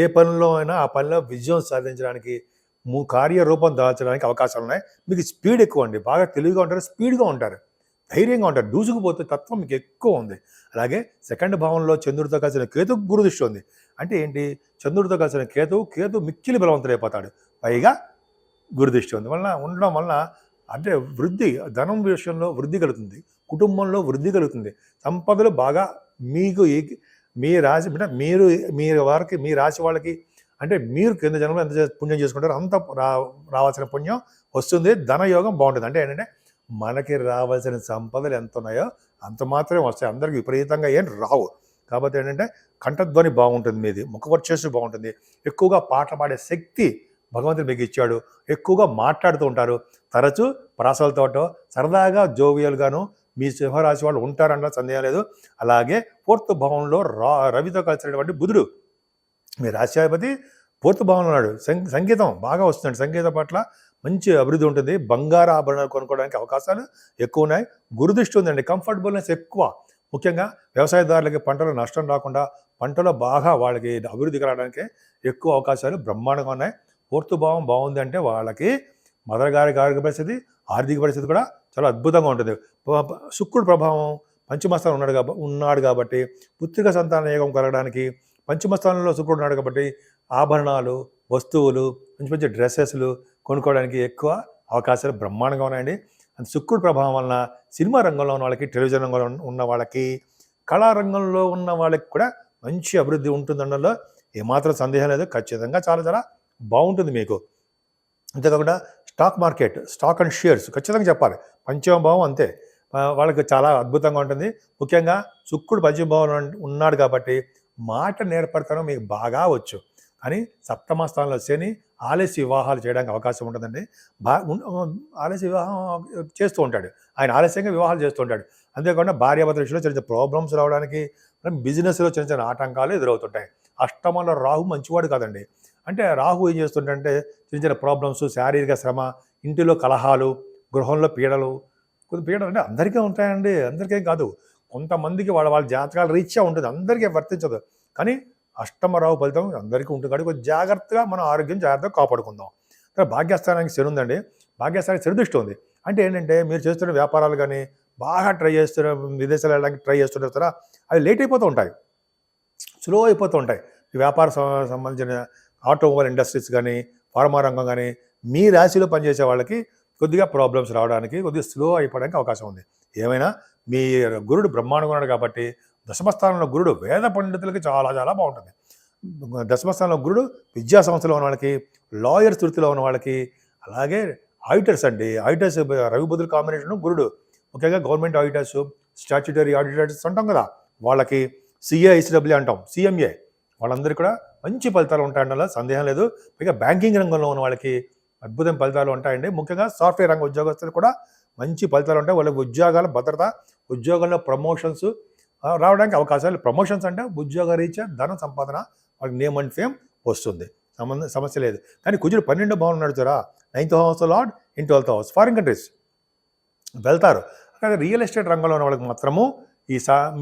ఏ పనిలో అయినా ఆ పనిలో విజయం సాధించడానికి, కార్యరూపం దాల్చడానికి అవకాశాలు ఉన్నాయి. మీకు స్పీడ్ ఎక్కువ అండి. బాగా తెలివిగా ఉంటారు, స్పీడ్గా ఉంటారు, ధైర్యంగా ఉంటారు. దూసుకుపోతే తత్వం మీకు ఎక్కువ ఉంది. అలాగే 2nd భావంలో చంద్రుడితో కలిసిన కేతు గురు దృష్టి ఉంది. అంటే ఏంటి, చంద్రుడితో కలిసిన కేతు మిక్కిలి బలవంతుడైపోతాడు. పైగా గురు దృష్టి ఉంది ఉండడం వలన అంటే ధనం విషయంలో వృద్ధి కలుగుతుంది, కుటుంబంలో వృద్ధి కలుగుతుంది, సంపదలు బాగా మీకు మీ రాశి అంటే మీ రాశి వాళ్ళకి అంటే మీరు కింద జన్మలో ఎంత పుణ్యం చేసుకుంటారో అంత రావాల్సిన పుణ్యం వస్తుంది. ధనయోగం బాగుంటుంది. అంటే ఏంటంటే మనకి రావాల్సిన సంపదలు ఎంత ఉన్నాయో అంత మాత్రమే వస్తాయి. అందరికి విపరీతంగా ఏం రావు. కాబట్టి ఏంటంటే కంఠధ్వని బాగుంటుంది, మీది ముఖవర్చస్సు బాగుంటుంది, ఎక్కువగా పాటలు పాడే శక్తి భగవంతుడు మీకు ఇచ్చాడు, ఎక్కువగా మాట్లాడుతూ ఉంటారు, తరచూ ప్రాసలతోటో సరదాగా జోవియల్గాను మీ సింహరాశి వాళ్ళు ఉంటారన్న సందేహం లేదు. అలాగే 4th భావంలో రవితో కలిసినటువంటి బుధుడు మీ రాశ్యాధిపతి 4th భావంలో ఉన్నాడు. సంగీతం బాగా వస్తుందండి. సంగీతం పట్ల మంచి అభివృద్ధి ఉంటుంది. బంగారు ఆభరణాలు కొనుక్కోవడానికి అవకాశాలు ఎక్కువ ఉన్నాయి. గురుదృష్టి ఉందండి. కంఫర్టబుల్నెస్ ఎక్కువ. ముఖ్యంగా వ్యవసాయదారులకి పంటలో నష్టం రాకుండా, పంటలో బాగా వాళ్ళకి అభివృద్ధి కలగడానికి ఎక్కువ అవకాశాలు బ్రహ్మాండంగా ఉన్నాయి. 4th భావం బాగుంది అంటే వాళ్ళకి మదర్ గారి ఆర్థిక పరిస్థితి కూడా చాలా అద్భుతంగా ఉంటుంది. శుక్రుడు ప్రభావం పంచమస్థానం ఉన్నాడు కాబట్టి పుత్రిక సంతాన యోగం కలగడానికి, పంచమస్థానంలో శుక్రుడు ఉన్నాడు కాబట్టి ఆభరణాలు, వస్తువులు, మంచి మంచి డ్రెస్సెస్లు కొనుక్కోవడానికి ఎక్కువ అవకాశాలు బ్రహ్మాండంగా ఉన్నాయండి. శుక్రుడు ప్రభావం వలన సినిమా రంగంలో ఉన్న వాళ్ళకి, టెలివిజన్ రంగంలో ఉన్న వాళ్ళకి, కళారంగంలో ఉన్న వాళ్ళకి కూడా మంచి అభివృద్ధి ఉంటుందనడంలో ఏమాత్రం సందేహం లేదు, ఖచ్చితంగా చాలా చాలా బాగుంటుంది మీకు. అంతేకాకుండా stock market, stock and shares ఖచ్చితంగా చెప్పాలి. పంచమ భావం అంతే, వాళ్ళకి చాలా అద్భుతంగా ఉంటుంది. ముఖ్యంగా శుక్రుడు పంచమ భావం ఉన్నాడు కాబట్టి మాట నేర్పడతనం మీకు బాగా వచ్చు. కానీ సప్తమ స్థానంలో శని ఆలస్య వివాహాలు చేయడానికి అవకాశం ఉంటుందండి. ఆలస్య వివాహం చేస్తూ ఉంటాడు, ఆయన ఆలస్యంగా వివాహాలు చేస్తూ ఉంటాడు. అంతేకాకుండా భార్యాభర్తల విషయంలో చిన్న చిన్న ప్రాబ్లమ్స్ రావడానికి, బిజినెస్లో చిన్న చిన్న ఆటంకాలు ఎదురవుతుంటాయి. అష్టమంలో రాహు మంచివాడు కాదండి. అంటే రాహు ఏం చేస్తుంటే చిన్న చిన్న ప్రాబ్లమ్స్, శారీరక శ్రమ, ఇంటిలో కలహాలు, గృహంలో పీడలు. కొన్ని పీడలు అంటే అందరికీ ఉంటాయండి, అందరికేం కాదు. కొంతమందికి వాళ్ళ వాళ్ళ జాతకాల రీత్యా ఉంటుంది, అందరికీ వర్తించదు. కానీ అష్టమరావు ఫలితం అందరికీ ఉంటుంది కాబట్టి కొంచెం జాగ్రత్తగా మనం ఆరోగ్యం జాగ్రత్తగా కాపాడుకుందాం. భాగ్యస్థానానికి శని ఉందండి, భాగ్యస్థానానికి శని దృష్టి ఉంది. అంటే ఏంటంటే మీరు చేస్తున్న వ్యాపారాలు కానీ బాగా ట్రై చేస్తున్న, విదేశాలు వెళ్ళడానికి ట్రై చేస్తుంటారు కదా, అవి లేట్ అయిపోతూ ఉంటాయి, స్లో అయిపోతూ ఉంటాయి. ఈ వ్యాపార సంబంధించిన ఆటోమొబైల్ ఇండస్ట్రీస్ కానీ, ఫార్మా రంగం కానీ, మీ రాశిలో పనిచేసే వాళ్ళకి కొద్దిగా ప్రాబ్లమ్స్ రావడానికి, కొద్దిగా స్లో అయిపోవడానికి అవకాశం ఉంది. ఏమైనా మీ గురుడు బ్రహ్మాండంగా ఉన్నాడు కాబట్టి దశమస్థానంలో గురుడు వేద పండితులకి చాలా చాలా బాగుంటుంది. దశమస్థానంలో గురుడు విద్యా సంస్థలో ఉన్న వాళ్ళకి, లాయర్స్ వృత్తిలో ఉన్న వాళ్ళకి, అలాగే ఆడిటర్స్ అండి, ఆడిటర్స్ రవి బుధుల కాంబినేషన్ గురుడు, ముఖ్యంగా గవర్నమెంట్ ఆడిటర్స్, స్టాట్యుటరీ ఆడిటర్స్ అంటాం కదా, వాళ్ళకి, సిఏఐసిడబ్ల్యూ అంటాం, సిఎంఏ, వాళ్ళందరికీ కూడా మంచి ఫలితాలు ఉంటాయండి, సందేహం లేదు. పైగా బ్యాంకింగ్ రంగంలో ఉన్న వాళ్ళకి అద్భుతం ఫలితాలు ఉంటాయండి. ముఖ్యంగా సాఫ్ట్వేర్ రంగ ఉద్యోగస్తులు కూడా మంచి ఫలితాలు ఉంటాయి. వాళ్ళకి ఉద్యోగాల భద్రత, ఉద్యోగంలో ప్రమోషన్స్ రావడానికి అవకాశాలు. ప్రమోషన్స్ అంటే ఉద్యోగ రీత్యా ధన సంపాదన, వాళ్ళకి నేమ్ అండ్ ఫేమ్ వస్తుంది, సమస్య లేదు. కానీ కుజుడు 12వ భావం నడుచురా, 9th house lord in 12th house, foreign countries వెళ్తారు. అలాగే రియల్ ఎస్టేట్ రంగంలో ఉన్న వాళ్ళకి మాత్రము,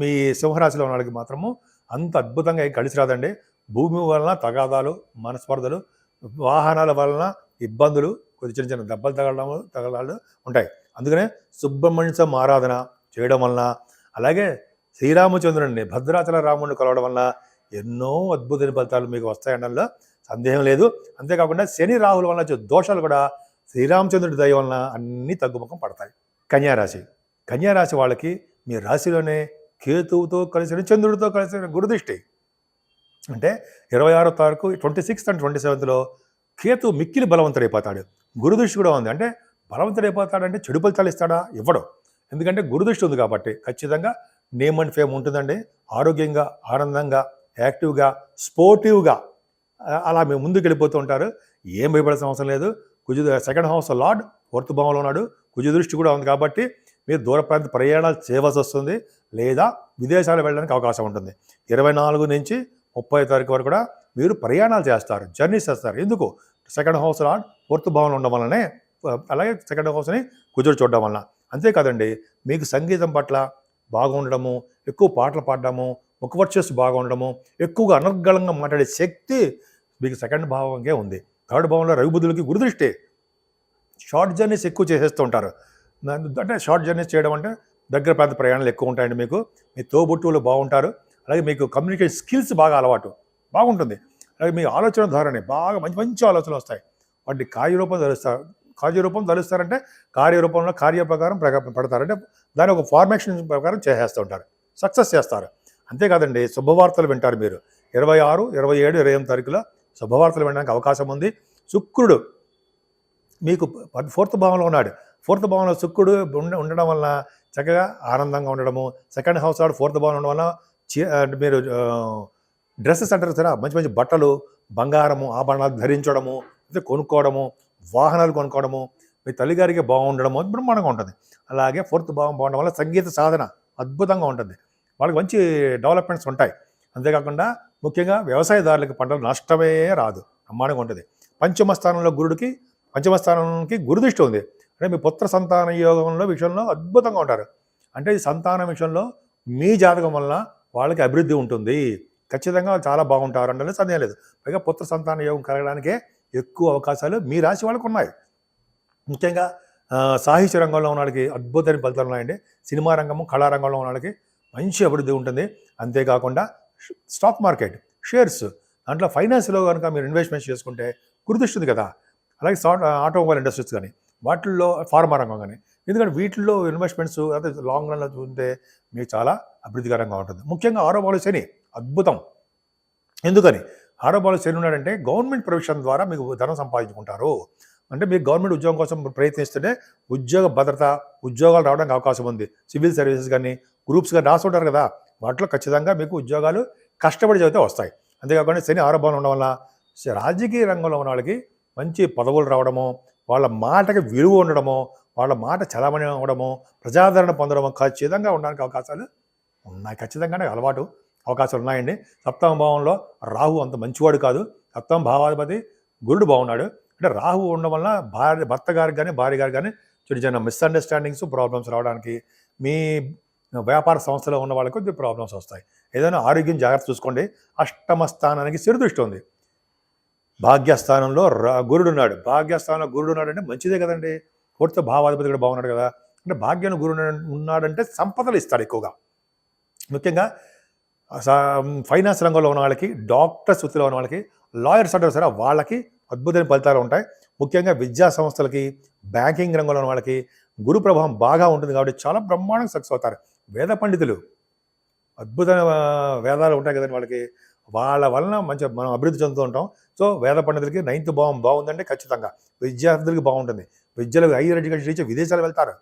మీ సింహరాశిలో ఉన్న వాళ్ళకి మాత్రము అంత అద్భుతంగా కలిసి రాదండి. భూమి వలన తగాదాలు, మనస్పర్ధలు, వాహనాల వలన ఇబ్బందులు, కొద్ది చిన్న చిన్న దెబ్బలు తగలాలు ఉంటాయి. అందుకనే సుబ్రహ్మణ్య స్వామి ఆరాధన చేయడం వలన, అలాగే శ్రీరామచంద్రుడిని, భద్రాచల రాముడిని కలవడం వలన ఎన్నో అద్భుతమైన ఫలితాలు మీకు వస్తాయనడంలో సందేహం లేదు. అంతేకాకుండా శని రాహుల వలన వచ్చే దోషాలు కూడా శ్రీరామచంద్రుడి దయ వలన అన్నీ తగ్గుముఖం పడతాయి. కన్యారాశి, కన్యారాశి వాళ్ళకి మీ రాశిలోనే కేతువుతో కలిసిన, చంద్రుడితో కలిసిన గురుదృష్టి. అంటే 26వ తారీఖు 26th and 27th కేతు మిక్కిలి బలవంతుడైపోతాడు. గురుదృష్టి కూడా ఉంది. అంటే బలవంతుడైపోతాడంటే చెడు ఫలితాలు ఇస్తాడా? ఇవ్వడం. ఎందుకంటే గురుదృష్టి ఉంది కాబట్టి ఖచ్చితంగా నేమ్ అండ్ ఫేమ్ ఉంటుందండి. ఆరోగ్యంగా, ఆనందంగా, యాక్టివ్గా, స్పోర్టివ్గా అలా మేము ముందుకు వెళ్ళిపోతూ ఉంటారు. ఏం భయపడాల్సిన అవసరం లేదు. కుజు 2nd హౌస్ లార్డ్ 4th భావంలో ఉన్నాడు, కుజు దృష్టి కూడా ఉంది కాబట్టి మీరు దూర ప్రాంత ప్రయాణాలు చేయవలసి వస్తుంది, లేదా విదేశాలు వెళ్ళడానికి అవకాశం ఉంటుంది. 24 నుంచి 30వ తారీఖు వరకు కూడా మీరు ప్రయాణాలు చేస్తారు, జర్నీస్ చేస్తారు. ఎందుకు? 2nd హౌస్ లార్డ్ 4th భావంలో ఉండడం వల్లనే, అలాగే 2nd హౌస్ని కుజుడు చూడడం వలన. అంతేకాదండి, మీకు సంగీతం పట్ల బాగా ఉండడము, ఎక్కువ పాటలు పాడడము, ముఖవర్చస్సు బాగా ఉండడము, ఎక్కువగా అనర్గళంగా మాట్లాడే శక్తి మీకు 2nd భావంకే ఉంది. 3rd భావంలో రవి బుధులకి గురుదృష్టి. షార్ట్ జర్నీస్ ఎక్కువ చేసేస్తూ ఉంటారు. అంటే షార్ట్ జర్నీస్ చేయడం అంటే దగ్గర ప్రాంత ప్రయాణాలు ఎక్కువ ఉంటాయండి. మీకు మీ తోబుట్టువులు బాగుంటారు. అలాగే మీకు కమ్యూనికేషన్ స్కిల్స్ బాగా అలవాటు బాగుంటుంది. అలాగే మీ ఆలోచన ధోరణి బాగా మంచి మంచి ఆలోచనలు వస్తాయి. వాటిని కార్యరూపం ధరిస్తారంటే కార్యరూపంలో కార్య ప్రకారం పడతారంటే దాని ఒక ఫార్మేషన్ ప్రకారం చేసేస్తూ ఉంటారు, సక్సెస్ చేస్తారు. అంతేకాదండి, శుభవార్తలు వింటారు మీరు. 26, 27, 28 తారీఖులో శుభవార్తలు వినడానికి అవకాశం ఉంది. శుక్రుడు మీకు 4th భావంలో ఉన్నాడు. 4th భావంలో శుక్రుడు ఉండడం వలన చక్కగా ఆనందంగా ఉండడము, 2nd హౌస్ వాడు 4th భావంలో ఉండడం వలన మీరు డ్రెస్సెస్ అంటారు సరే, మంచి మంచి బట్టలు, బంగారము, ఆభరణాలు ధరించడము, కొనుక్కోవడము, వాహనాలు కొనుక్కోవడము, మీ తల్లిగారికి బాగుండడము బ్రహ్మాండంగా ఉంటుంది. అలాగే 4th భావం బాగుండడం వల్ల సంగీత సాధన అద్భుతంగా ఉంటుంది, వాళ్ళకి మంచి డెవలప్మెంట్స్ ఉంటాయి. అంతేకాకుండా ముఖ్యంగా వ్యవసాయదారులకి పంటలు నష్టమే రాదు, బ్రహ్మాండంగా ఉంటుంది. పంచమ స్థానానికి గురుదృష్టి ఉంది. అంటే మీ పుత్ర సంతాన యోగంలో విషయంలో అద్భుతంగా ఉంటారు. అంటే ఈ సంతానం విషయంలో మీ జాతకం వలన వాళ్ళకి అభివృద్ధి ఉంటుంది, ఖచ్చితంగా చాలా బాగుంటారు అంటే సందేహం లేదు. పైగా పుత్ర సంతాన యోగం కలగడానికే ఎక్కువ అవకాశాలు మీ రాశి వాళ్ళకు ఉన్నాయి. ముఖ్యంగా సాహిత్య రంగంలో ఉన్న వాళ్ళకి అద్భుతమైన ఫలితాలు ఉన్నాయండి. సినిమా రంగము, కళారంగంలో ఉన్న వాళ్ళకి మంచి అభివృద్ధి ఉంటుంది. అంతేకాకుండా స్టాక్ మార్కెట్, షేర్స్, దాంట్లో ఫైనాన్స్లో కనుక మీరు ఇన్వెస్ట్మెంట్ చేసుకుంటే గుర్తిస్తుంది ఉంది కదా. అలాగే ఆటోమొబైల్ ఇండస్ట్రీస్ కానీ, వాటిల్లో ఫార్మా రంగం కానీ, ఎందుకంటే వీటిల్లో ఇన్వెస్ట్మెంట్స్ అదే లాంగ్ రన్లో చూస్తే మీకు చాలా అభివృద్ధికరంగా ఉంటుంది. ముఖ్యంగా 6వ భావంలో శని అద్భుతం. ఎందుకని? ఆరో భావంలో శని ఉన్నాడంటే గవర్నమెంట్ ప్రొవిషన్ ద్వారా మీకు ధనం సంపాదించుకుంటారు. అంటే మీరు గవర్నమెంట్ ఉద్యోగం కోసం ప్రయత్నిస్తుంటే ఉద్యోగ భద్రత, ఉద్యోగాలు రావడానికి అవకాశం ఉంది. సివిల్ సర్వీసెస్ కానీ, గ్రూప్స్ కానీ రాస్తుంటారు కదా, వాటిలో ఖచ్చితంగా మీకు ఉద్యోగాలు కష్టపడి చదివితే వస్తాయి. అంతేకాకుండా శని ఆరో భావంలో ఉండడం వల్ల రాజకీయ రంగంలో ఉన్న వాళ్ళకి మంచి పదవులు రావడము, వాళ్ళ మాటకి విలువ ఉండడము, వాళ్ళ మాట చలామణి అవ్వడము, ప్రజాదరణ పొందడము ఖచ్చితంగా ఉండడానికి అవకాశాలు ఉన్నాయి. ఖచ్చితంగానే అలవాటు అవకాశాలు ఉన్నాయండి. సప్తమ భావంలో రాహు అంత మంచివాడు కాదు. సప్తమ భావాధిపతి గురుడు బాగున్నాడు. అంటే రాహు ఉండడం వల్ల భర్త గారికి కానీ భార్య గారికి కానీ చిన్న మిస్అండర్స్టాండింగ్స్, ప్రాబ్లమ్స్ రావడానికి, మీ వ్యాపార సంస్థలో ఉన్న వాళ్ళకి కొద్దిగా ప్రాబ్లమ్స్ వస్తాయి. ఏదైనా ఆరోగ్యం జాగ్రత్త చూసుకోండి. అష్టమ స్థానానికి శని దృష్టి ఉంది. భాగ్యస్థానంలో గురుడు ఉన్నాడు. భాగ్యస్థానంలో గురుడు ఉన్నాడంటే మంచిదే కదండి. పూర్తి భావాధిపతి కూడా బాగున్నాడు కదా. అంటే భాగ్యాన్ని గురుడు ఉన్నాడంటే సంపదలు ఇస్తాడు ఎక్కువగా. ముఖ్యంగా ఫైనాన్స్ రంగంలో ఉన్న వాళ్ళకి, డాక్టర్స్ వృత్తిలో ఉన్న వాళ్ళకి, లాయర్స్ అంటారు సరే, వాళ్ళకి అద్భుతమైన ఫలితాలు ఉంటాయి. ముఖ్యంగా విద్యా సంస్థలకి, బ్యాంకింగ్ రంగంలో ఉన్న వాళ్ళకి గురు ప్రభావం బాగా ఉంటుంది కాబట్టి చాలా బ్రహ్మాండంగా సక్సెస్ అవుతారు. వేద పండితులు అద్భుతమైన వేదాలు ఉంటాయి కదండి వాళ్ళకి, వాళ్ళ వలన మంచిగా మనం అభివృద్ధి చెందుతూ ఉంటాం. సో వేద పండితులకి 9th భావం బాగుందంటే ఖచ్చితంగా విద్యార్థులకి బాగుంటుంది. విద్యలో హైయర్ ఎడ్యుకేషన్ రీచ్ విదేశాలు వెళ్తారు.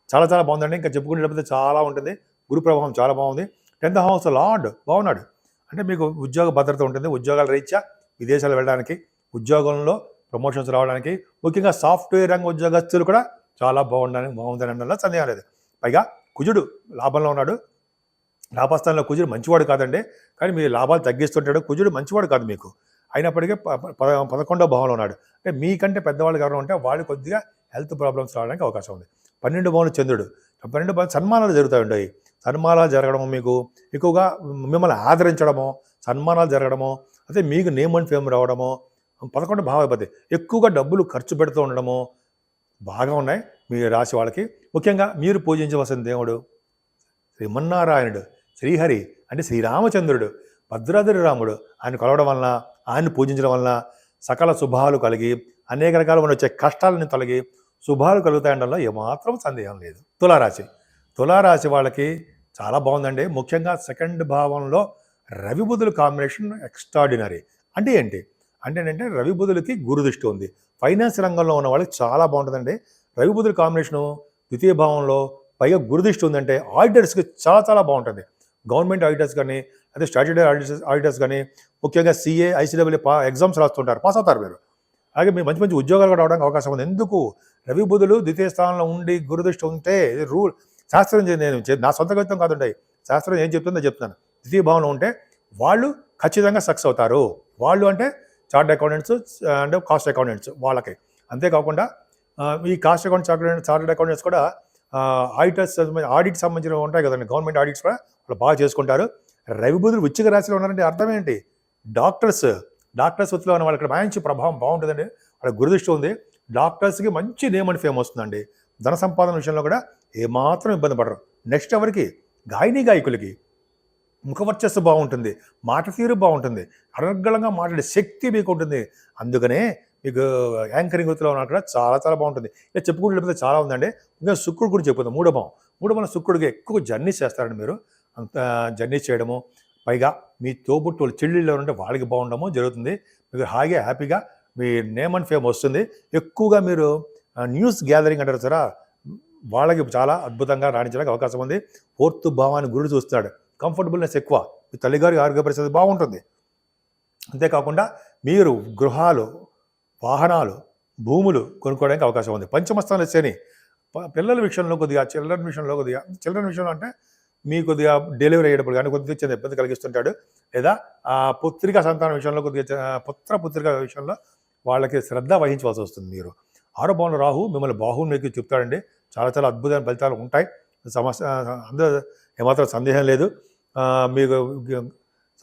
చాలా చాలా బాగుందండి. ఇంకా చెప్పుకునేటప్పుడు చాలా ఉంటుంది. గురు ప్రభావం చాలా బాగుంది. 10th హౌస్ లార్డ్ బాగున్నాడు అంటే మీకు ఉద్యోగ భద్రత ఉంటుంది. ఉద్యోగాల రీత్యా విదేశాలు వెళ్ళడానికి, ఉద్యోగంలో ప్రమోషన్స్ రావడానికి, ముఖ్యంగా సాఫ్ట్వేర్ రంగ ఉద్యోగస్తులు కూడా చాలా బాగుందని అనడంలో సందేహం లేదు. పైగా కుజుడు లాభంలో ఉన్నాడు. లాభస్థానంలో కుజుడు మంచివాడు కాదండి, కానీ మీ లాభాలు తగ్గిస్తుంటాడు. కుజుడు మంచివాడు కాదు మీకు, అయినప్పటికీ 11వ భావంలో ఉన్నాడు. అంటే మీకంటే పెద్దవాళ్ళు ఎవరైనా ఉంటే వాళ్ళు కొద్దిగా హెల్త్ ప్రాబ్లమ్స్ రావడానికి అవకాశం ఉంది. 12వ భావంలో చంద్రుడు. 12వ భావం సన్మానాలు జరుగుతూ ఉంటాయి. సన్మానాలు జరగడము, మీకు ఎక్కువగా మిమ్మల్ని ఆదరించడము, సన్మానాలు జరగడము, అయితే మీకు నేమ్ అండ్ ఫేమ్ రావడము. 11వ భావాధిపతి ఎక్కువగా డబ్బులు ఖర్చు పెడుతూ ఉండడము బాగా ఉన్నాయి మీ రాశి వాళ్ళకి. ముఖ్యంగా మీరు పూజించవలసిన దేవుడు శ్రీమన్నారాయణుడు, శ్రీహరి అంటే శ్రీరామచంద్రుడు, భద్రాద్రి రాముడు. ఆయన కొలవడం వలన, ఆయన్ని పూజించడం వలన సకల శుభాలు కలిగి, అనేక రకాలమైన వచ్చే కష్టాలని తొలగి శుభాలు కలుగుతాయనడంలో ఏమాత్రం సందేహం లేదు. తులారాశి వాళ్ళకి చాలా బాగుందండి. ముఖ్యంగా 2nd భావంలో రవి బుధుల కాంబినేషన్ ఎక్స్ట్రాడినరీ. అంటే ఏంటి అంటే రవి బుధులకి గురు దృష్టి ఉంది. ఫైనాన్స్ రంగంలో ఉన్న వాళ్ళకి చాలా బాగుంటుందండి. రవి బుధుల కాంబినేషను 2వ భావంలో, పైగా గురు దృష్టి ఉందంటే ఆడిటర్స్కి చాలా చాలా బాగుంటుంది. గవర్నమెంట్ ఆడిటర్స్ కానీ, అదే స్టాట్యూటరీ ఆడిటర్స్ కానీ, ముఖ్యంగా CA, ICAA ఎగ్జామ్స్ రాస్తుంటారు, పాస్ అవుతారు మీరు. అలాగే మీరు మంచి మంచి ఉద్యోగాలు కూడా రావడానికి అవకాశం ఉంది. ఎందుకు? రవి బుధులు 2వ స్థానంలో ఉండి గురు దృష్టి ఉంటే రూల్ శాస్త్రం, నేను నా సొంత కవిత్వం కాదుంటాయి, శాస్త్రం ఏం చెప్తుందో చెప్తున్నాను. 2వ భావంలో ఉంటే వాళ్ళు ఖచ్చితంగా సక్సెస్ అవుతారు. వాళ్ళు అంటే చార్ట్ అకౌంటెంట్స్ అంటే కాస్ట్ అకౌంటెంట్స్ వాళ్ళకి. అంతేకాకుండా ఈ చార్టెడ్ అకౌంటెంట్స్ కూడా ఆడిట్ సంబంధించిన ఉంటాయి కదండి, గవర్నమెంట్ ఆడిట్స్ కూడా వాళ్ళు బాగా చేసుకుంటారు. రవి బుధులు వృశ్చిక రాశిలో ఉన్నారంటే అర్థం ఏంటి? డాక్టర్స్ వృత్తిలో ఉన్న వాళ్ళకి మంచి ప్రభావం బాగుంటుందండి. వాళ్ళకి గురుదృష్టి ఉంది. డాక్టర్స్కి మంచి నేమ్ అండ్ ఫేమ్ వస్తుందండి. ధన సంపాదన విషయంలో కూడా ఏమాత్రం ఇబ్బంది పడరు. నెక్స్ట్ ఎవరికి? గాయకులకి ముఖవర్చస్సు బాగుంటుంది, మాట తీరు బాగుంటుంది, అనర్గళంగా మాట్లాడే శక్తి మీకు ఉంటుంది. అందుకనే మీకు యాంకరింగ్ వృత్తిలో ఉన్నా కూడా చాలా చాలా బాగుంటుంది. ఇలా చెప్పుకుంటే చాలా ఉందండి. ఇంకా శుక్రుడు గురించి చెప్పుకుందాం. 3వ భావం శుక్రుడికి ఎక్కువ జర్నీస్ చేస్తారండి మీరు. అంత జర్నీస్ చేయడము, పైగా మీ తోబుట్టువులు చెల్లెళ్ళు ఉంటే వాళ్ళకి బాగుండము జరుగుతుంది. మీకు హ్యాపీగా మీ నేమ్ అండ్ ఫేమ్ వస్తుంది. ఎక్కువగా మీరు న్యూస్ గ్యాదరింగ్ అంటారు సరే, వాళ్ళకి చాలా అద్భుతంగా రాణించడానికి అవకాశం ఉంది. 4th భావాన్ని గురుడు చూస్తాడు. కంఫర్టబుల్నెస్ ఎక్కువ, మీ తల్లిగారి ఆరోగ్య పరిస్థితి బాగుంటుంది. అంతేకాకుండా మీరు గృహాలు, వాహనాలు, భూములు కొనుక్కోవడానికి అవకాశం ఉంది. 5వ స్థానంలో శని. పిల్లల విషయంలో కొద్దిగా, చిల్డ్రన్ విషయంలో అంటే మీ కొద్దిగా డెలివరీ అయ్యేటప్పుడు కానీ కొద్దిగా చిన్న ఇబ్బంది కలిగిస్తుంటాడు. లేదా పుత్రికా సంతానం విషయంలో కొద్దిగా, పుత్రిక విషయంలో వాళ్ళకి శ్రద్ధ వహించవలసి వస్తుంది. మీరు 6వ భావంలో రాహు మిమ్మల్ని బాహువుకి చెప్తాడండి. చాలా చాలా అద్భుతమైన ఫలితాలు ఉంటాయి. అందరూ ఏమాత్రం సందేహం లేదు. మీకు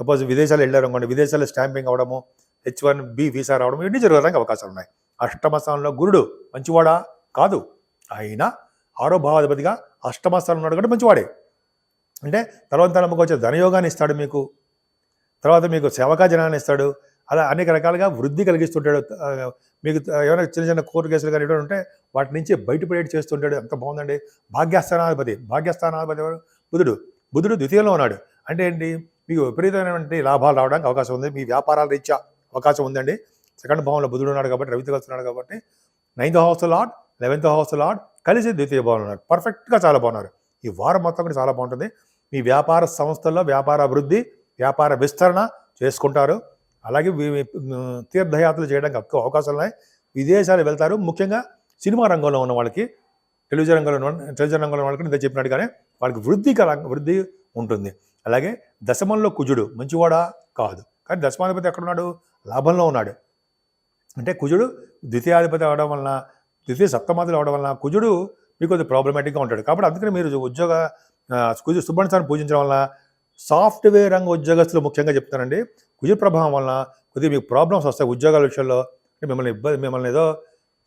సపోజ్ విదేశాలు వెళ్ళారు అనుకోండి, విదేశాల్లో స్టాంపింగ్ అవ్వడము, H1B వీసా రావడం, ఇవన్నీ జరగడానికి అవకాశాలు ఉన్నాయి. 8వ స్థానంలో గురుడు మంచివాడా? కాదు. అయినా 6వ భావాధిపతిగా 8వ స్థానంలో ఉన్నాడు కాబట్టి మంచివాడే. అంటే తర్వాత వచ్చే ధనయోగాన్ని ఇస్తాడు మీకు, తర్వాత మీకు సేవకాజనాన్ని ఇస్తాడు. అలా అనేక రకాలుగా వృద్ధి కలిగిస్తుంటాడు. మీకు ఏమైనా చిన్న చిన్న కోర్టు కేసులు కానీ ఏమైనా ఉంటే వాటి నుంచి బయటపడేట్ చేస్తుంటాడు. ఎంత బాగుందండి. భాగ్యస్థానాధిపతి ఎవరు? బుధుడు 2వ ఉన్నాడు. అంటే ఏంటి? మీకు విపరీతమైనటువంటి లాభాలు రావడానికి అవకాశం ఉంది. మీ వ్యాపారాల రీత్యా అవకాశం ఉందండి. సెకండ్ భావంలో బుధుడు ఉన్నాడు కాబట్టి, రవితో కలుస్తున్నాడు కాబట్టి 9th house lord, 11th house lord కలిసి ద్వితీయ భావంలో ఉన్నారు. పర్ఫెక్ట్గా చాలా బాగున్నారు. ఈ వారం మొత్తం కూడా చాలా బాగుంటుంది. మీ వ్యాపార సంస్థల్లో వ్యాపార అభివృద్ధి, వ్యాపార విస్తరణ చేసుకుంటారు. అలాగే తీర్థయాత్రలు చేయడానికి ఎక్కువ అవకాశాలు ఉన్నాయి. విదేశాలు వెళ్తారు. ముఖ్యంగా సినిమా రంగంలో ఉన్న వాళ్ళకి, టెలివిజన్ రంగంలో ఉన్న వాళ్ళకి నేను చెప్పినట్టుగానే వాళ్ళకి వృద్ధి ఉంటుంది. అలాగే దశమంలో కుజుడు మంచివాడా కాదు, కానీ దశమాధిపతి ఎక్కడున్నాడు? లాభంలో ఉన్నాడు. అంటే కుజుడు ద్వితీయాధిపతి అవడం వలన, ద్వితీయ సప్తమాధిపతి అవడం వలన కుజుడు మీకు కొద్దిగా ప్రాబ్లమేటిక్గా ఉంటాడు. కాబట్టి అందుకని మీరు కుజు సుబ్రహ్మణ్యాన్ని పూజించడం వలన సాఫ్ట్వేర్ రంగ ఉద్యోగస్తులు ముఖ్యంగా చెప్తానండి, కుజు ప్రభావం వలన కొద్దిగా మీకు ప్రాబ్లమ్స్ వస్తాయి ఉద్యోగాల విషయంలో. మిమ్మల్ని ఏదో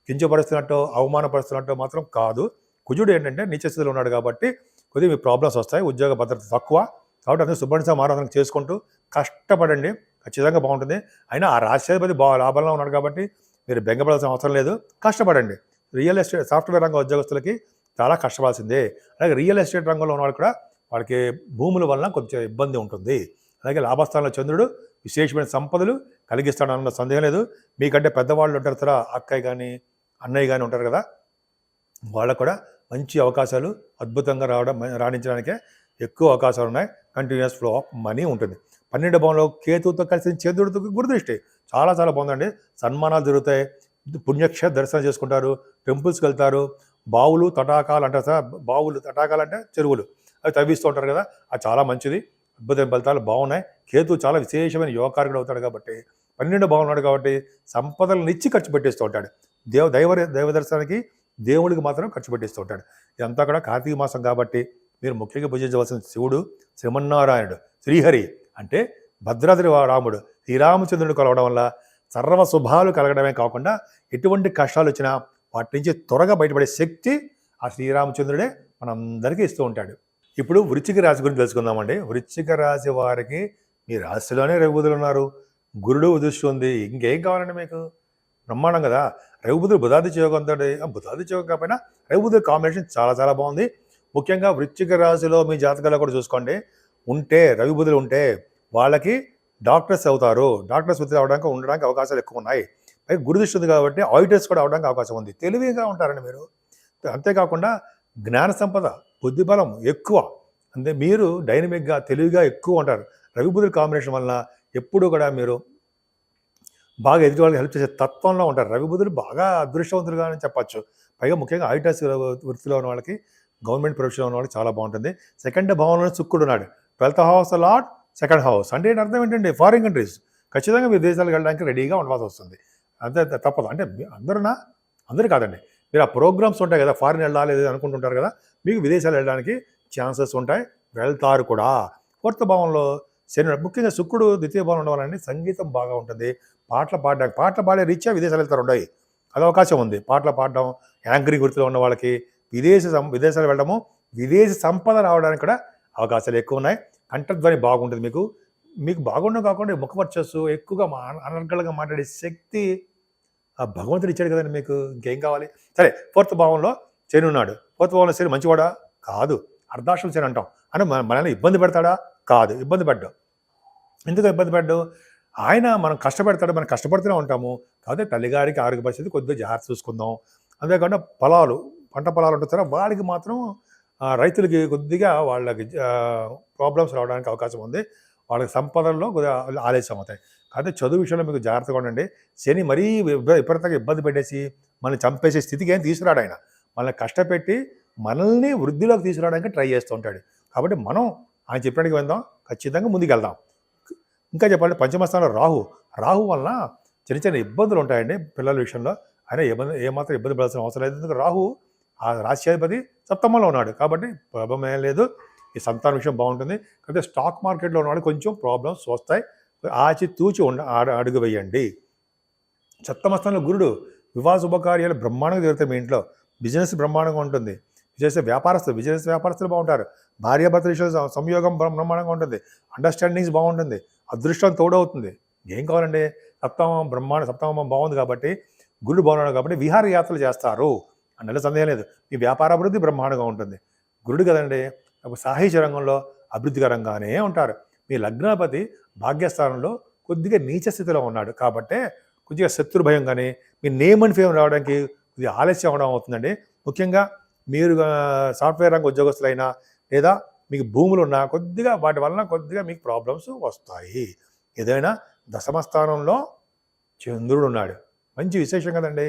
కించపరుస్తున్నట్టు, అవమానపరుస్తున్నట్టు మాత్రం కాదు. కుజుడు ఏంటంటే నీచస్థితిలో ఉన్నాడు కాబట్టి కొద్దిగా మీకు ప్రాబ్లమ్స్ వస్తాయి, ఉద్యోగ భద్రత తక్కువ. కాబట్టి అందుకే సుబ్రహ్మణ్య ఆరాధన చేసుకుంటూ కష్టపడండి, ఖచ్చితంగా బాగుంటుంది. అయినా ఆ రాష్ట్రాధిపతి లాభంలో ఉన్నాడు కాబట్టి మీరు బెంగపడాల్సిన అవసరం లేదు. కష్టపడండి. రియల్ ఎస్టేట్, సాఫ్ట్వేర్ రంగ ఉద్యోగస్తులకి చాలా కష్టపడాల్సిందే. అలాగే రియల్ ఎస్టేట్ రంగంలో ఉన్న వాళ్ళు కూడా వాళ్ళకి భూముల వలన కొంచెం ఇబ్బంది ఉంటుంది. అలాగే లాభస్థానంలో చంద్రుడు విశేషమైన సంపదలు కలిగిస్తాడన్న సందేహం లేదు. మీకంటే పెద్దవాళ్ళు ఉంటారు కదా, అక్కయ్య కానీ అన్నయ్య కానీ ఉంటారు కదా, వాళ్ళకు కూడా మంచి అవకాశాలు అద్భుతంగా రాణించడానికే ఎక్కువ అవకాశాలు ఉన్నాయి. కంటిన్యూస్ ఫ్లో ఆఫ్ మనీ ఉంటుంది. 12వ భావంలో కేతువుతో కలిసి చంద్రుడితో గురుదృష్టి చాలా చాలా బాగుందండి. సన్మానాలు జరుగుతాయి, పుణ్యక్షేత్ర దర్శనం చేసుకుంటారు, టెంపుల్స్కి వెళ్తారు. బావులు తటాకాలు అంటారు సార్, బావులు తటాకాలు అంటే చెరువులు, అవి తవ్విస్తూ ఉంటారు కదా, అది చాలా మంచిది. అద్భుతమైన ఫలితాలు బాగున్నాయి. కేతు చాలా విశేషమైన యువకారకుడు అవుతాడు కాబట్టి, 12వ భావం ఉన్నాడు కాబట్టి సంపదలను ఇచ్చి ఖర్చు పెట్టేస్తూ ఉంటాడు. దైవ దర్శనానికి, దేవుడికి మాత్రం ఖర్చు పెట్టేస్తూ ఉంటాడు. ఇదంతా కూడా కార్తీక మాసం కాబట్టి మీరు ముఖ్యంగా పూజించవలసిన శివుడు శ్రీమన్నారాయణుడు, శ్రీహరి అంటే భద్రాద్రి రాముడు, శ్రీరామచంద్రుడు కలవడం వల్ల సర్వ శుభాలు కలగడమే కాకుండా ఎటువంటి కష్టాలు వచ్చినా వాటి నుంచి త్వరగా బయటపడే శక్తి ఆ శ్రీరామచంద్రుడే మనందరికీ ఇస్తూ ఉంటాడు. ఇప్పుడు వృశ్చిక రాశి గురించి తెలుసుకుందామండి. వృశ్చిక రాశి వారికి మీ రాశిలోనే రవిబుధులు ఉన్నారు, గురుడు ఉదిస్తుంది, ఇంకేం కావాలండి మీకు? బ్రహ్మాండం కదా. రవిబుధుడు బుధాదిత్య యోగంతో, బుధాదిత్య యోగం కాకపోయినా రవిబుధుడు కాంబినేషన్ చాలా చాలా బాగుంది. ముఖ్యంగా వృశ్చిక రాశిలో మీ జాతకాల్లో కూడా చూసుకోండి, రవిబుధులు ఉంటే వాళ్ళకి డాక్టర్స్ అవుతారు. డాక్టర్స్ వృత్తి ఉండడానికి అవకాశాలు ఎక్కువ ఉన్నాయి. పైగా గురుదృష్టి ఉంది కాబట్టి ఆడిటర్స్ కూడా అవడానికి అవకాశం ఉంది. తెలివిగా ఉంటారండి మీరు. అంతేకాకుండా జ్ఞాన సంపద, బుద్ధిబలం ఎక్కువ. అంటే మీరు డైనమిక్గా, తెలివిగా ఎక్కువ ఉంటారు. రవిబుధుల కాంబినేషన్ వలన ఎప్పుడూ కూడా మీరు బాగా ఎదుటి వాళ్ళకి హెల్ప్ చేసే తత్వంలో ఉంటారు. రవిబుధులు బాగా అదృష్టవంతులుగా అని చెప్పచ్చు. పైగా ముఖ్యంగా ఆడిటర్స్ వృత్తిలో ఉన్న వాళ్ళకి, గవర్నమెంట్ ప్రొఫెషన్లో ఉన్న వాళ్ళకి చాలా బాగుంటుంది. సెకండ్ భావంలో శుక్రుడు ఉన్నాడు. 12th house lord, second house అంటే అర్థం ఏంటంటే ఫారిన్ కంట్రీస్, ఖచ్చితంగా విదేశాలకు వెళ్ళడానికి రెడీగా ఉండవలసి వస్తుంది. అంతే, తప్పదు. అంటే అందరూ కాదండి, మీరు ఆ ప్రోగ్రామ్స్ ఉంటాయి కదా, ఫారిన్ వెళ్ళాలి అనుకుంటుంటారు కదా, మీకు విదేశాలు వెళ్ళడానికి ఛాన్సెస్ ఉంటాయి, వెళ్తారు కూడా. 4th భావంలో శని, ముఖ్యంగా శుక్రుడు ద్వితీయ భావం ఉండడం వల్ల సంగీతం బాగా ఉంటుంది. పాటలు పాడే రీత్యా విదేశాలు వెళ్తారు ఉంటాయి, అది అవకాశం ఉంది. పాటలు పాడడం, యాంకరింగ్ వృత్తిలో ఉన్న వాళ్ళకి విదేశాలు వెళ్ళడము, విదేశీ సంపద రావడానికి కూడా అవకాశాలు ఎక్కువ ఉన్నాయి. కంఠధ్వని బాగుంటుంది. మీకు బాగుండడం కాకుండా ముఖవర్చస్సు, ఎక్కువగా అనర్గళంగా మాట్లాడే శక్తి ఆ భగవంతుడు ఇచ్చాడు కదండి మీకు, ఇంకేం కావాలి? సరే, 4th భావంలో శని ఉన్నాడు. 4th భావంలో శని మంచివాడా? కాదు. అర్ధాశ్రమ శని అంటాం. అని మనల్ని ఇబ్బంది పెడతాడా? కాదు, ఇబ్బంది పెట్టడు. ఎందుకు ఇబ్బంది పెట్టడు? ఆయన మనం కష్టపెడతాడు, మనం కష్టపడుతూనే ఉంటాము. కాబట్టి తల్లిగారికి ఆరోగ్య పరిస్థితి కొద్దిగా జాగ్రత్త చూసుకుందాం. అంతేకాకుండా పంట పొలాలు ఉంటారు, వాడికి మాత్రం రైతులకి కొద్దిగా వాళ్ళకి ప్రాబ్లమ్స్ రావడానికి అవకాశం ఉంది. వాళ్ళకి సంపదల్లో కొద్దిగా ఆలస్యం అవుతాయి. కాబట్టి చదువు విషయంలో మీకు జాగ్రత్తగా ఉండండి. శని మరీ విపరీతంగా ఇబ్బంది పెట్టేసి మనల్ని చంపేసే స్థితికి ఏం తీసుకురాడు. మనల్ని కష్టపెట్టి మనల్ని వృద్ధిలోకి తీసుకురావడానికి ట్రై చేస్తూ ఉంటాడు. కాబట్టి మనం ఆయన చెప్పినట్టుగా వెళ్దాం, ఖచ్చితంగా ముందుకు వెళ్దాం. ఇంకా చెప్పాలంటే పంచమస్థానంలో రాహు వలన చిన్న చిన్న ఇబ్బందులు ఉంటాయండి పిల్లల విషయంలో. ఆయన ఏమాత్రం ఇబ్బంది పడాల్సిన అవసరం లేదు. ఎందుకంటే రాహు ఆ రాశ్యాధిపతి సప్తమంలో ఉన్నాడు కాబట్టి ప్రాబ్లం ఏం లేదు. ఈ సంతాన విషయం బాగుంటుంది. కాబట్టి స్టాక్ మార్కెట్లో ఉన్నవాడు కొంచెం ప్రాబ్లమ్స్ వస్తాయి, ఆచితూచి అడుగు వేయండి. సప్తమస్థానంలో గురుడు, వివాహ శుభకార్యాలు బ్రహ్మాండంగా జరుగుతాయి. మీ ఇంట్లో బిజినెస్ బ్రహ్మాండంగా ఉంటుంది. బిజినెస్ వ్యాపారస్తులు బాగుంటారు. భార్యాభర్తల విషయంలో సంయోగం బ్రహ్మాండంగా ఉంటుంది. అండర్స్టాండింగ్స్ బాగుంటుంది. అదృష్టం తోడవుతుంది. ఏం కావాలండి? సప్తమం బాగుంది కాబట్టి, గురుడు బాగున్నాడు కాబట్టి విహారయాత్రలు చేస్తారు అందులో సందేహం లేదు. మీ వ్యాపార అభివృద్ధి బ్రహ్మాండంగా ఉంటుంది. గురుడు కదండి, సాహిత్య రంగంలో అభివృద్ధికరంగానే ఉంటారు. మీ లగ్నాధిపతి భాగ్యస్థానంలో కొద్దిగా నీచ స్థితిలో ఉన్నాడు కాబట్టే కొద్దిగా శత్రు భయం కానీ మీ నేమ్ అండ్ ఫేమ్ రావడానికి కొద్దిగా ఆలస్యం అవడం అవుతుందండి. ముఖ్యంగా మీరు సాఫ్ట్వేర్ రంగ ఉద్యోగస్తులైనా లేదా మీకు భూములు ఉన్నా కొద్దిగా వాటి వలన కొద్దిగా మీకు ప్రాబ్లమ్స్ వస్తాయి. ఏదైనా దశమస్థానంలో చంద్రుడు ఉన్నాడు, మంచి విశేషం కదండి.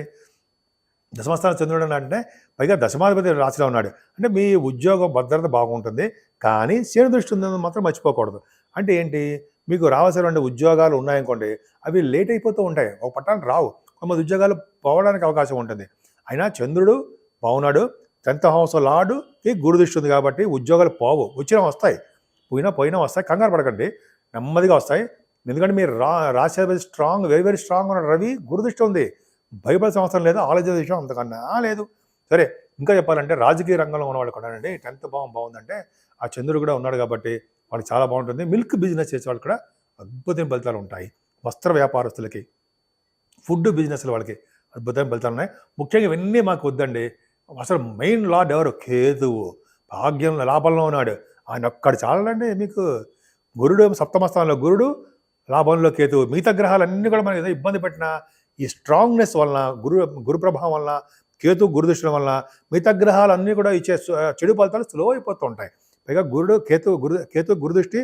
దశమస్థానం చంద్రుడు అంటే పైగా దశమాధిపతి రాశిలో ఉన్నాడు అంటే మీ ఉద్యోగ భద్రత బాగుంటుంది. కానీ శని దృష్టి ఉందని మాత్రం మర్చిపోకూడదు. అంటే ఏంటి, మీకు రావాల్సినటువంటి ఉద్యోగాలు ఉన్నాయనుకోండి, అవి లేట్ అయిపోతూ ఉంటాయి, ఒక పట్టానికి రావు. కొంతమంది ఉద్యోగాలు పోవడానికి అవకాశం ఉంటుంది. అయినా చంద్రుడు బాగున్నాడు, 10th హౌస్ లార్డుకి గురు దృష్టి ఉంది కాబట్టి ఉద్యోగాలు పోవు, వచ్చినా వస్తాయి, పోయినా వస్తాయి. కంగారు పడకండి, నెమ్మదిగా వస్తాయి. ఎందుకంటే మీరు రాశి స్ట్రాంగ్, వెరీ వెరీ స్ట్రాంగ్ ఉన్న రవి గురు దృష్టి ఉంది, భయపడాల్సిన అవసరం లేదు, ఆలోచన విషయం అంతకన్నా లేదు. సరే, ఇంకా చెప్పాలంటే రాజకీయ రంగంలో ఉన్నవాళ్ళు కూడా అండి 10th భావం బాగుందంటే ఆ చంద్రుడు కూడా ఉన్నాడు కాబట్టి వాళ్ళకి చాలా బాగుంటుంది. మిల్క్ బిజినెస్ చేసే వాళ్ళు కూడా అద్భుతమైన ఫలితాలు ఉంటాయి. వస్త్ర వ్యాపారస్తులకి, ఫుడ్ బిజినెస్ల వాళ్ళకి అద్భుతమైన ఫలితాలు ఉన్నాయి. ముఖ్యంగా ఇవన్నీ మాకు వద్దండి. అసలు మెయిన్ లార్డ్ ఎవరు? కేతువు. భాగ్యం లాభంలో ఉన్నాడు, ఆయన ఒక్కడు చాలండి మీకు. గురుడు సప్తమస్థానంలో గురుడు, లాభంలో కేతువు. మిగతా గ్రహాలన్నీ కూడా మనకి ఏదో ఇబ్బంది పెట్టినా ఈ స్ట్రాంగ్నెస్ వలన, గురు ప్రభావం వలన, కేతు గురుదృష్టి వలన మిగతా గ్రహాలన్నీ కూడా ఇచ్చే చెడు ఫలితాలు స్లో అయిపోతూ ఉంటాయి. పైగా కేతు గురుదృష్టి,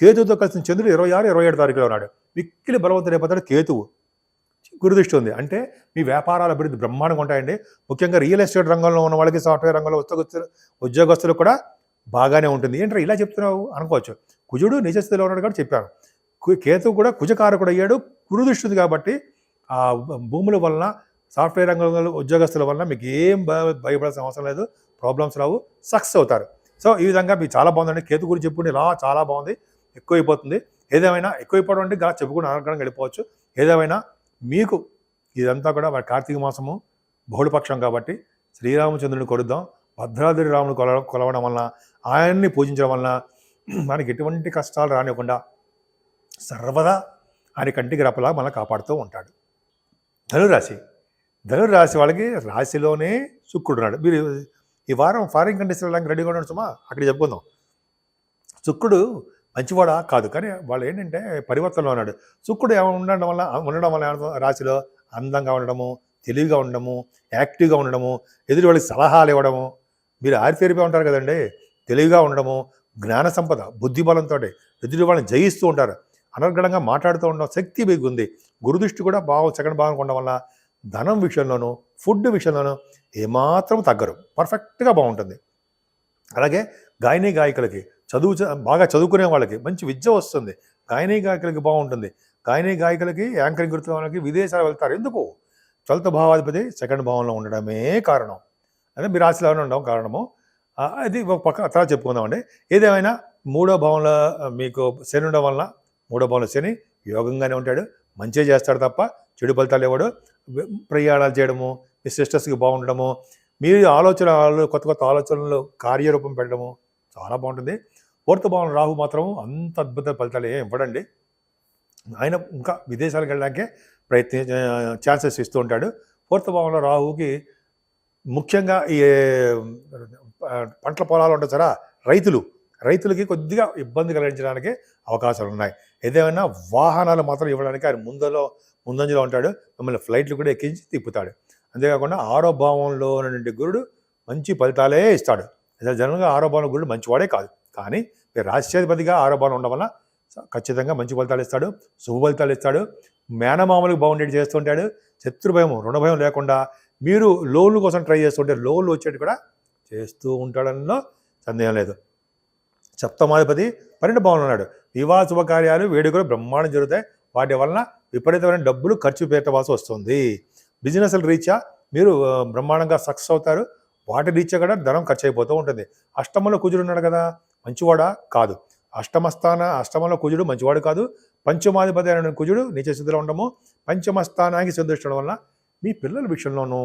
కేతుతో కలిసిన చంద్రుడు 26, 27 తారీఖులో ఉన్నాడు. మిక్కిలి బలవంతుడు అయిపోతాడు కేతువు, గురుదృష్టి ఉంది అంటే మీ వ్యాపారాల అభివృద్ధి బ్రహ్మాండంగా ఉంటాయండి. ముఖ్యంగా రియల్ ఎస్టేట్ రంగంలో ఉన్న వాళ్ళకి, సాఫ్ట్వేర్ రంగంలో ఉద్యోగస్తులు కూడా బాగానే ఉంటుంది. ఏంటంటే ఇలా చెప్తున్నావు అనుకోవచ్చు. కుజుడు నిజ స్థితిలో ఉన్నాడు కాబట్టి చెప్పాను. కేతువు కూడా కుజకారకుడు అయ్యాడు, గురుదృష్టి కాబట్టి ఆ భూముల వలన, సాఫ్ట్వేర్ రంగంలో ఉద్యోగస్తుల వలన మీకు ఏం భయపడాల్సిన అవసరం లేదు, ప్రాబ్లమ్స్ రావు, సక్సెస్ అవుతారు. సో ఈ విధంగా మీకు చాలా బాగుందండి. కేతు గురించి చెప్పుకుంటే ఇలా చాలా బాగుంది, ఎక్కువైపోతుంది. ఏదేమైనా ఎక్కువైపోవడం అంటే ఇలా చెప్పుకుని అనర్గంగా వెళ్ళిపోవచ్చు. ఏదేమైనా మీకు ఇదంతా కూడా మన కార్తీక మాసము బహుళపక్షం కాబట్టి శ్రీరామచంద్రుని కొలుద్దాం. భద్రాద్రి రాముని కొలవడం వలన, ఆయన్ని పూజించడం వలన మనకి ఎటువంటి కష్టాలు రానివ్వకుండా సర్వదా ఆయన కంటికి రెప్పలా మనం కాపాడుతూ ఉంటాడు. ధనురాశి వాళ్ళకి రాశిలోనే శుక్రుడు ఉన్నాడు. మీరు ఈ వారం ఫారిన్ కంట్రీస్ వెళ్ళడానికి రెడీగా ఉన్నాడు సుమా, అక్కడ చెప్పుకుందాం. శుక్రుడు మంచివాడా కాదు, కానీ వాళ్ళు ఏంటంటే పరివర్తనలో ఉన్నాడు. శుక్రుడు ఉండడం వల్ల రాశిలో అందంగా ఉండడము, తెలివిగా ఉండడము, యాక్టివ్గా ఉండడము, ఎదుటి వాళ్ళకి సలహాలు ఇవ్వడము. మీరు ఆరితేరిపోయి ఉంటారు కదండి, తెలివిగా ఉండడము, జ్ఞాన సంపద, బుద్ధిబలంతో ఎదుటి వాళ్ళని జయిస్తూ ఉంటారు, అనర్గళంగా మాట్లాడుతూ ఉండడం శక్తి మీకు ఉంది. గురుదృష్టి కూడా సెకండ్ భాగం ఉండడం వల్ల ధనం విషయంలోనూ, ఫుడ్ విషయంలోనూ ఏమాత్రం తగ్గరు, పర్ఫెక్ట్గా బాగుంటుంది. అలాగే గాయకులకి బాగా చదువుకునే వాళ్ళకి మంచి విద్య వస్తుంది. గాయకులకి బాగుంటుంది. గాయకులకి యాంకరింగ్ గుర్తున్న వాళ్ళకి విదేశాలు వెళ్తారు. ఎందుకు? 12th భావాధిపతి సెకండ్ భావంలో ఉండడమే కారణం, అదే మీ రాశిలో ఉండడం కారణము. అది ఒక పక్క తర్వాత చెప్పుకుందామండి. ఏదేమైనా 3వ భావంలో మీకు శని ఉండడం వలన, 3వ భావంలో శని యోగంగానే ఉంటాడు, మంచిగా చేస్తాడు తప్ప చెడు ఫలితాలు ఇవ్వడు. ప్రయాణాలు చేయడము, మీ సిస్టర్స్కి బాగుండడము, మీరు కొత్త ఆలోచనలు కార్యరూపం పెట్టడము చాలా బాగుంటుంది. 4th భావం రాహు మాత్రం అంత అద్భుత ఫలితాలు ఏం ఇవ్వడండి. ఆయన ఇంకా విదేశాలకు వెళ్ళడానికే ఛాన్సెస్ ఇస్తూ ఉంటాడు. 4th భావంలో రాహుకి ముఖ్యంగా ఈ పంటల పొలాలు ఉంటాయి సరే, రైతులకి కొద్దిగా ఇబ్బంది కలిగించడానికి అవకాశాలు ఉన్నాయి. ఏదేమైనా వాహనాలు మాత్రం ఇవ్వడానికి ఆయన ముందంజలో ఉంటాడు. మిమ్మల్ని ఫ్లైట్లు కూడా ఎక్కించి తిప్పుతాడు. అంతేకాకుండా 6వ భావంలో నుండి గురుడు మంచి ఫలితాలే ఇస్తాడు. జనరల్గా 6వ భావంలో గురుడు మంచివాడే కాదు, కానీ రాష్ట్రాధిపతిగా 6వ భావం ఉండడం వల్ల ఖచ్చితంగా మంచి ఫలితాలు ఇస్తాడు, శుభ ఫలితాలు ఇస్తాడు. మేనమామలకు బాగుండేది చేస్తుంటాడు. శత్రుభయం, రుణభయం లేకుండా మీరు లోన్ల కోసం ట్రై చేస్తుంటే లోన్లు వచ్చేటి కూడా చేస్తూ ఉంటాడనలో సందేహం లేదు. సప్తమాధిపతి 12వ భావంలో ఉన్నాడు. వివాహ శుభకార్యాలు, వేడుకలు బ్రహ్మాండం జరుగుతాయి. వాటి వలన విపరీతమైన డబ్బులు ఖర్చు పెట్టవలసి వస్తుంది. బిజినెస్ల రీత్యా మీరు బ్రహ్మాండంగా సక్సెస్ అవుతారు. వాటి రీత్యా కూడా ధనం ఖర్చు అయిపోతూ ఉంటుంది. అష్టమంలో కుజుడు ఉన్నాడు కదా, మంచివాడా కాదు. అష్టమంలో కుజుడు మంచివాడు కాదు. పంచమాధిపతి అయిన కుజుడు నీచ స్థితిలో ఉండము, పంచమ స్థానానికి సందర్శించడం వల్ల మీ పిల్లల విషయంలోనూ,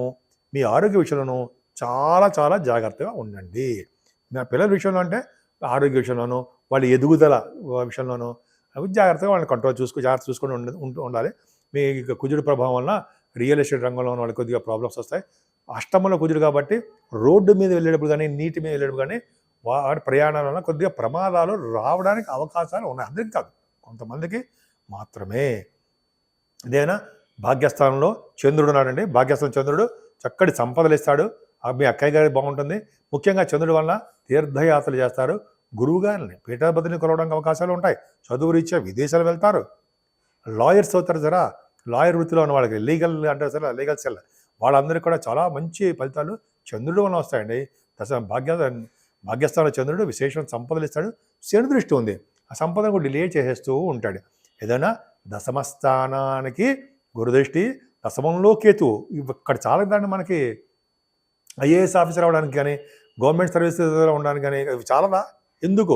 మీ ఆరోగ్య విషయంలోనూ చాలా చాలా జాగ్రత్తగా ఉండండి. మీ పిల్లల విషయంలో అంటే ఆరోగ్య విషయంలోనూ, వాళ్ళ ఎదుగుదల విషయంలోనూ జాగ్రత్తగా వాళ్ళని జాగ్రత్త చూసుకొని ఉండాలి. మీ కుజుడు ప్రభావం వలన రియల్ ఎస్టేట్ రంగంలో ఉన్న వాళ్ళకి కొద్దిగా ప్రాబ్లమ్స్ వస్తాయి. అష్టమంలో కుజుడు కాబట్టి రోడ్డు మీద వెళ్ళేటప్పుడు కానీ, నీటి మీద వెళ్ళేటప్పుడు కానీ వాటి ప్రయాణాల వల్ల కొద్దిగా ప్రమాదాలు రావడానికి అవకాశాలు ఉన్నాయి. అందరికీ కాదు, కొంతమందికి మాత్రమే. ఇదేనా భాగ్యస్థానంలో చంద్రుడు ఉన్నాడండి. భాగ్యస్థానం చంద్రుడు చక్కటి సంపదలు ఇస్తాడు. మీ అక్కయ్య గారి బాగుంటుంది. ముఖ్యంగా చంద్రుడి వలన తీర్థయాత్రలు చేస్తారు. గురువు గారిని పీఠాధిపతిని కొలవడానికి అవకాశాలు ఉంటాయి. చదువు రీత్యా విదేశాలు వెళ్తారు. లాయర్స్ అవుతారు జరా, లాయర్ వృత్తిలో ఉన్న వాళ్ళకి లీగల్ అంటారు సరే, లీగల్ సెల్, వాళ్ళందరికీ కూడా చాలా మంచి ఫలితాలు చంద్రుడు వలన వస్తాయండి. భాగ్యస్థానంలో చంద్రుడు విశేషమైన సంపదలు ఇస్తాడు. శని దృష్టి ఉంది, ఆ సంపదను కూడా డిలే చేసేస్తూ ఉంటాడు. ఏదైనా దశమస్థానానికి గురుదృష్టి, దశమంలో కేతువు, ఇక్కడ చాలా దాన్ని మనకి ఐఏఎస్ ఆఫీసర్ అవ్వడానికి కానీ గవర్నమెంట్ సర్వీసెస్లో ఉండడానికి కానీ ఇవి చాలదా? ఎందుకు